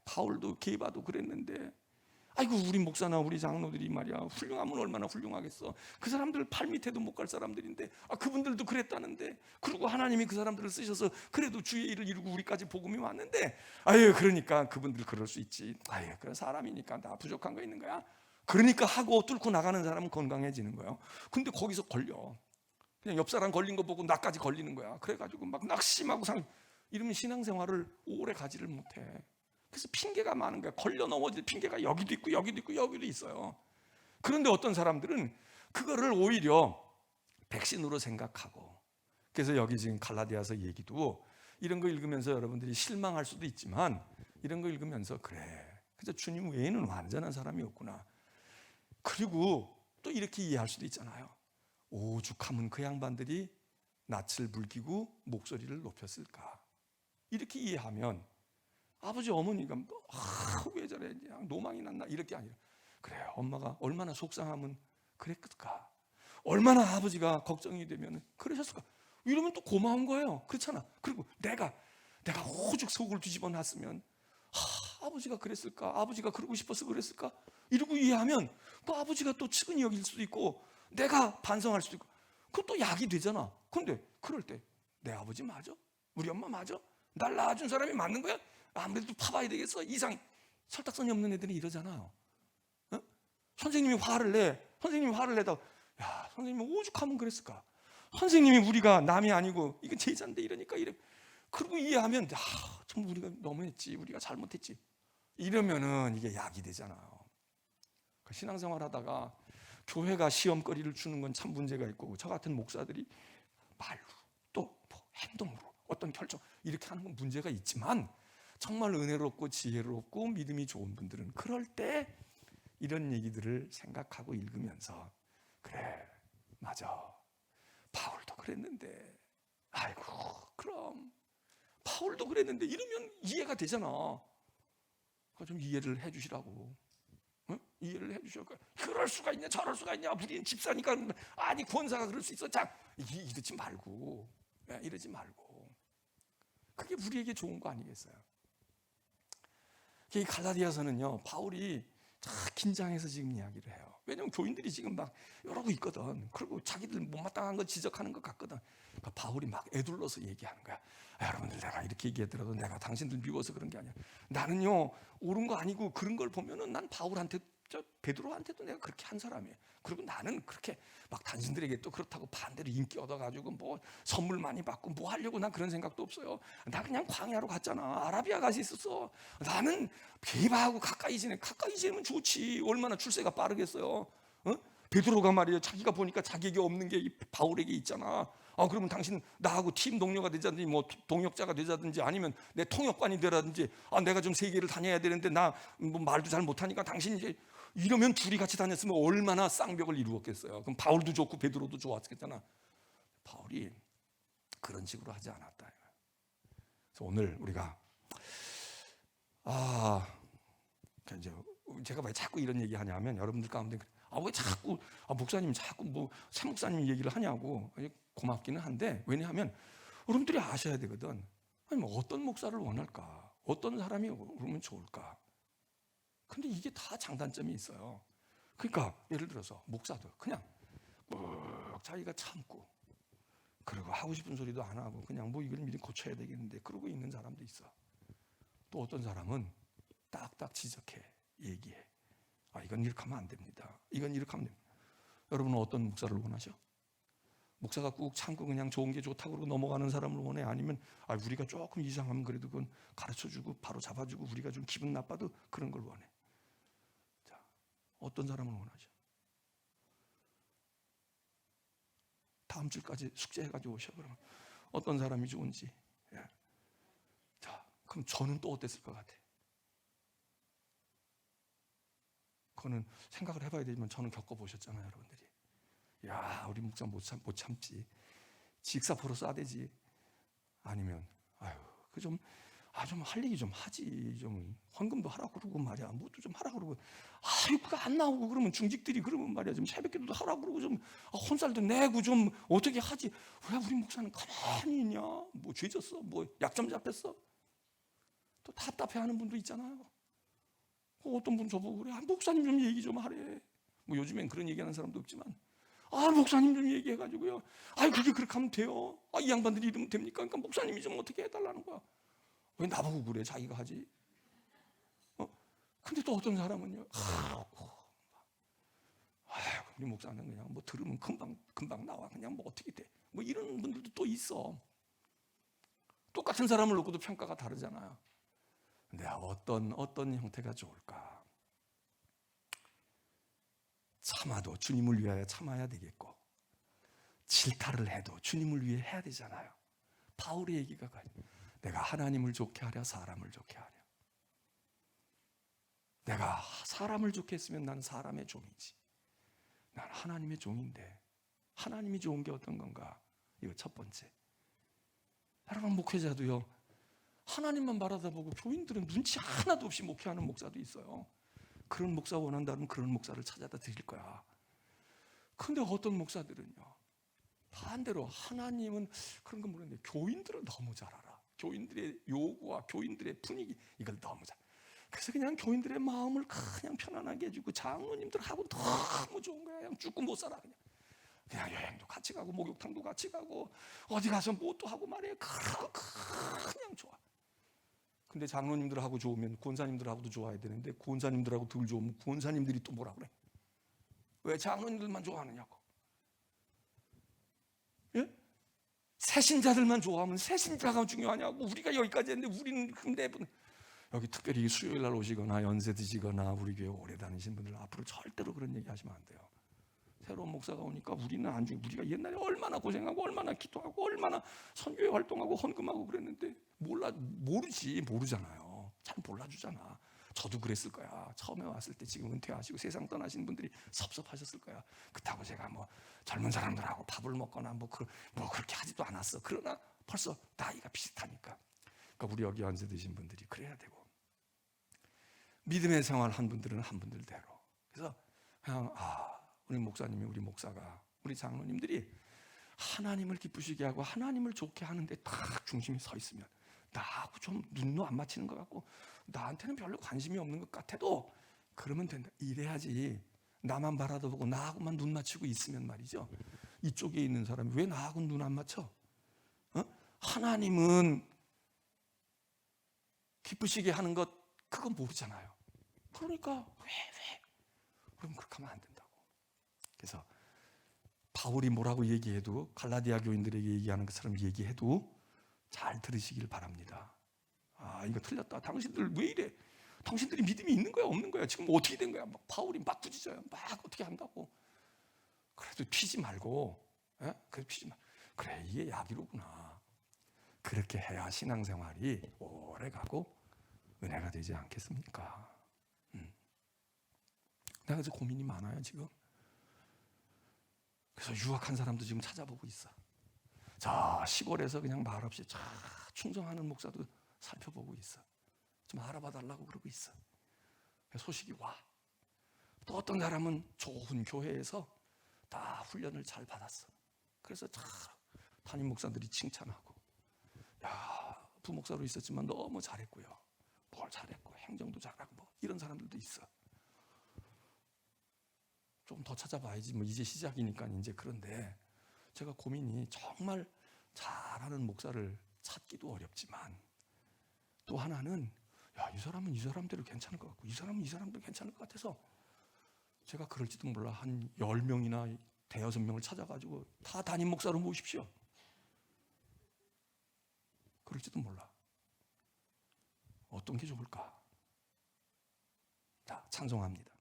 바울도 게바도 그랬는데 아이고 우리 목사나 우리 장로들이 말이야 훌륭하면 얼마나 훌륭하겠어. 그 사람들 발 밑에도 못 갈 사람들인데 그분들도 그랬다는데, 그리고 하나님이 그 사람들을 쓰셔서 그래도 주의 일을 이루고 우리까지 복음이 왔는데, 아유 그러니까 그분들 그럴 수 있지. 아유 그런 사람이니까 다 부족한 거 있는 거야. 그러니까 하고 뚫고 나가는 사람은 건강해지는 거예요. 근데 거기서 걸려. 그냥 옆 사람 걸린 거 보고 나까지 걸리는 거야. 그래가지고 막 낙심하고 이러면 신앙생활을 오래 가지를 못해. 그래서 핑계가 많은 거야. 걸려 넘어질 핑계가 여기도 있고 여기도 있고 여기도 있어요. 그런데 어떤 사람들은 그거를 오히려 백신으로 생각하고, 그래서 여기 지금 갈라디아서 얘기도 이런 거 읽으면서 여러분들이 실망할 수도 있지만, 이런 거 읽으면서 그래, 그래서 주님 외에는 완전한 사람이 없구나. 그리고 또 이렇게 이해할 수도 있잖아요. 오죽하면 그 양반들이 낯을 붉히고 목소리를 높였을까. 이렇게 이해하면 아버지 어머니가 왜 저래 노망이 났나 이렇게 아니라, 그래 엄마가 얼마나 속상하면 그랬을까, 얼마나 아버지가 걱정이 되면 그러셨을까, 이러면 또 고마운 거예요. 그렇잖아. 그리고 내가 오죽 속을 뒤집어 놨으면 아버지가 그랬을까, 아버지가 그러고 싶어서 그랬을까, 이러고 이해하면 또 아버지가 또 측은히 여길 수도 있고 내가 반성할 수도 있고, 그것도 약이 되잖아. 근데 그럴 때 내 아버지 맞아? 우리 엄마 맞아? 날 낳아준 사람이 맞는 거야? 아무래도 파봐야 되겠어. 이상 설득성이 없는 애들이 이러잖아요. 어? 선생님이 화를 내다가 야 선생님이 오죽하면 그랬을까, 선생님이 우리가 남이 아니고 이건 제자인데 이러니까 이래. 그리고 이해하면 참 우리가 너무했지, 우리가 잘못했지, 이러면은 이게 약이 되잖아요. 신앙생활 하다가 교회가 시험거리를 주는 건 참 문제가 있고, 저 같은 목사들이 말로 또 행동으로 어떤 결정 이렇게 하는 건 문제가 있지만, 정말 은혜롭고 지혜롭고 믿음이 좋은 분들은 그럴 때 이런 얘기들을 생각하고 읽으면서 그래 맞아 바울도 그랬는데, 아이고 그럼 바울도 그랬는데, 이러면 이해가 되잖아. 그거 좀 이해를 해 주시라고. 응? 이해를 해 주시라고. 그럴 수가 있냐 저럴 수가 있냐, 우리는 집사니까. 아니 권사가 그럴 수 있어. 자 이러지 말고, 이러지 말고. 그게 우리에게 좋은 거 아니겠어요? 이 갈라디아서는요 바울이 다 긴장해서 지금 이야기를 해요. 왜냐면 교인들이 지금 막 이러고 있거든. 그리고 자기들 못마땅한 거 지적하는 것 같거든. 그러니까 바울이 막 애둘러서 얘기하는 거야. 여러분들 내가 이렇게 얘기하더라도 내가 당신들 미워서 그런 게 아니야. 나는요 옳은 거 아니고, 그런 걸 보면은 난 바울한테 베드로한테도 내가 그렇게 한 사람이에요. 그리고 나는 그렇게 막 당신들에게 또 그렇다고 반대로 인기 얻어가지고 뭐 선물 많이 받고 뭐 하려고 난 그런 생각도 없어요. 나 그냥 광야로 갔잖아. 아라비아 가서 있었어. 나는 베바하고 가까이 지내면 좋지. 얼마나 출세가 빠르겠어요. 베드로가 말이에요 자기가 보니까 자기에게 없는 게 바울에게 있잖아. 그러면 당신 나하고 팀 동료가 되자든지 뭐 동역자가 되자든지 아니면 내 통역관이 되라든지, 내가 좀 세계를 다녀야 되는데 나 뭐 말도 잘 못하니까 당신 이제, 이러면 둘이 같이 다녔으면 얼마나 쌍벽을 이루었겠어요. 그럼 바울도 좋고 베드로도 좋았겠잖아. 바울이 그런 식으로 하지 않았다. 그래서 오늘 우리가 이제 제가 왜 자꾸 이런 얘기 하냐면, 여러분들 가운데 왜 자꾸 목사님 자꾸 뭐 사목사님 얘기를 하냐고. 고맙기는 한데, 왜냐하면 여러분들이 아셔야 되거든. 아니 뭐 어떤 목사를 원할까, 어떤 사람이 오면 좋을까. 근데 이게 다 장단점이 있어요. 그러니까 예를 들어서 목사도 그냥 꼭 자기가 참고, 그리고 하고 싶은 소리도 안 하고 그냥 뭐 이걸 미리 고쳐야 되겠는데 그러고 있는 사람도 있어. 또 어떤 사람은 딱딱 지적해, 얘기해. 이건 이렇게 하면 안 됩니다. 이건 이렇게 하면 됩니다. 여러분은 어떤 목사를 원하셔? 목사가 꾹 참고 그냥 좋은 게 좋다고 그러고 넘어가는 사람을 원해? 아니면 우리가 조금 이상하면 그래도 그건 가르쳐주고 바로 잡아주고 우리가 좀 기분 나빠도 그런 걸 원해? 자, 어떤 사람을 원하셔? 다음 주까지 숙제해가지고 오셔. 그러면 어떤 사람이 좋은지. 자, 그럼 저는 또 어땠을 것 같아? 그거는 생각을 해봐야 되지만 저는 겪어보셨잖아요, 여러분들이. 야, 우리 목사 못 참지. 직사포로 쏴대지. 아니면 좀 할 얘기 좀 하지. 좀 헌금도 하라고 그러고 말이야. 뭐도 좀 하라고 그러고. 그거 안 나오고 그러면 중직들이 그러면 말이야. 좀 새벽기도도 하라고 그러고 좀 혼살도 내고 좀 어떻게 하지. 왜 우리 목사는 가만히 있냐? 뭐 죄졌어? 뭐 약점 잡혔어? 또 답답해하는 분도 있잖아요. 어떤 분 저보고 그래, 목사님 좀 얘기 좀 하래. 뭐 요즘엔 그런 얘기하는 사람도 없지만, 목사님 좀 얘기해가지고요. 그게 그렇게 하면 돼요. 이 양반들이 이러면 됩니까? 그러니까 목사님이 좀 어떻게 해달라는 거야. 왜 나보고 그래? 자기가 하지. 근데 또 어떤 사람은요, 우리 목사는 그냥 뭐 들으면 금방 나와. 그냥 뭐 어떻게 돼. 뭐 이런 분들도 또 있어. 똑같은 사람을 놓고도 평가가 다르잖아요. 근데 어떤 형태가 좋을까? 참아도 주님을 위하여 참아야 되겠고, 질타를 해도 주님을 위해 해야 되잖아요. 바울의 얘기가 내가 하나님을 좋게 하랴 사람을 좋게 하랴. 내가 사람을 좋게 했으면 난 사람의 종이지. 난 하나님의 종인데 하나님이 좋은 게 어떤 건가? 이거 첫 번째. 여러분, 목회자도요, 하나님만 바라다보고 교인들은 눈치 하나도 없이 목회하는 목사도 있어요. 그런 목사 원한다면 그런 목사를 찾아다 드릴 거야. 근데 어떤 목사들은요, 반대로 하나님은 그런 건 모르는데 교인들을 너무 잘 알아. 교인들의 요구와 교인들의 분위기, 이걸 너무 잘. 그래서 그냥 교인들의 마음을 그냥 편안하게 해주고, 장로님들하고 너무 좋은 거야. 그냥 죽고 못 살아. 그냥 여행도 같이 가고 목욕탕도 같이 가고 어디 가서 뭐 또 하고 말이에요. 그냥 좋아. 근데 장로님들하고 좋으면 권사님들하고도 좋아야 되는데, 권사님들하고 덜 좋으면 권사님들이 또 뭐라 그래? 왜 장로님들만 좋아하느냐고. 예? 새신자들만 좋아하면 새신자가 중요하냐고. 우리가 여기까지 했는데 우리는 근데 여기 특별히 수요일 날 오시거나 연세 드시거나 우리 교회 오래 다니신 분들 앞으로 절대로 그런 얘기 하시면 안 돼요. 새로운 목사가 오니까 우리는 안 중요. 우리가 옛날에 얼마나 고생하고 얼마나 기도하고 얼마나 선교회 활동하고 헌금하고 그랬는데 모르잖아요. 잘 몰라주잖아. 저도 그랬을 거야. 처음에 왔을 때 지금 은퇴하시고 세상 떠나신 분들이 섭섭하셨을 거야. 그렇다고 제가 뭐 젊은 사람들하고 밥을 먹거나 뭐 그렇게 하지도 않았어. 그러나 벌써 나이가 비슷하니까. 그러니까 우리 여기 연세 드신 분들이 그래야 되고, 믿음의 생활 한 분들은 한 분들대로. 그래서 그냥 우리 목사님이, 우리 목사가, 우리 장로님들이 하나님을 기쁘시게 하고 하나님을 좋게 하는데 딱 중심이 서 있으면, 나하고 좀 눈도 안 맞히는 것 같고 나한테는 별로 관심이 없는 것 같아도 그러면 된다. 이래야지. 나만 바라다보고 나하고만 눈 맞추고 있으면 말이죠, 이쪽에 있는 사람이 왜 나하고 눈 안 맞춰? 하나님은 기쁘시게 하는 것 그건 모르잖아요. 그러니까 왜? 그럼 그렇게 하면 안 된다고. 그래서 바울이 뭐라고 얘기해도, 갈라디아 교인들에게 얘기하는 것처럼 얘기해도 잘 들으시길 바랍니다. 이거 틀렸다. 당신들 왜 이래? 당신들이 믿음이 있는 거야 없는 거야? 지금 어떻게 된 거야? 막 바울이 막 부딪혀요. 막 어떻게 한다고. 그래도 튀지 말고, 그래, 이게 약이로구나. 그렇게 해야 신앙생활이 오래 가고 은혜가 되지 않겠습니까? 내가 이제 고민이 많아요 지금. 그래서 유학한 사람도 지금 찾아보고 있어. 저 시골에서 그냥 말없이 쫙 충성하는 목사도 살펴보고 있어. 좀 알아봐 달라고 그러고 있어. 소식이 와. 또 어떤 사람은 좋은 교회에서 다 훈련을 잘 받았어. 그래서 참 담임 목사들이 칭찬하고, 야, 부목사로 있었지만 너무 잘했고요. 뭘 잘했고 행정도 잘하고 뭐 이런 사람들도 있어. 좀 더 찾아봐야지. 뭐 이제 시작이니까 이제. 그런데 제가 고민이, 정말 잘하는 목사를 찾기도 어렵지만, 또 하나는 이 사람은 이 사람대로 괜찮을 것 같고 이 사람은 이 사람대로 괜찮을 것 같아서 제가 그럴지도 몰라 한 10명이나 대여섯 명을 찾아가지고 다 담임 목사로 모십시오. 그럴지도 몰라. 어떤 게 좋을까? 자, 찬송합니다.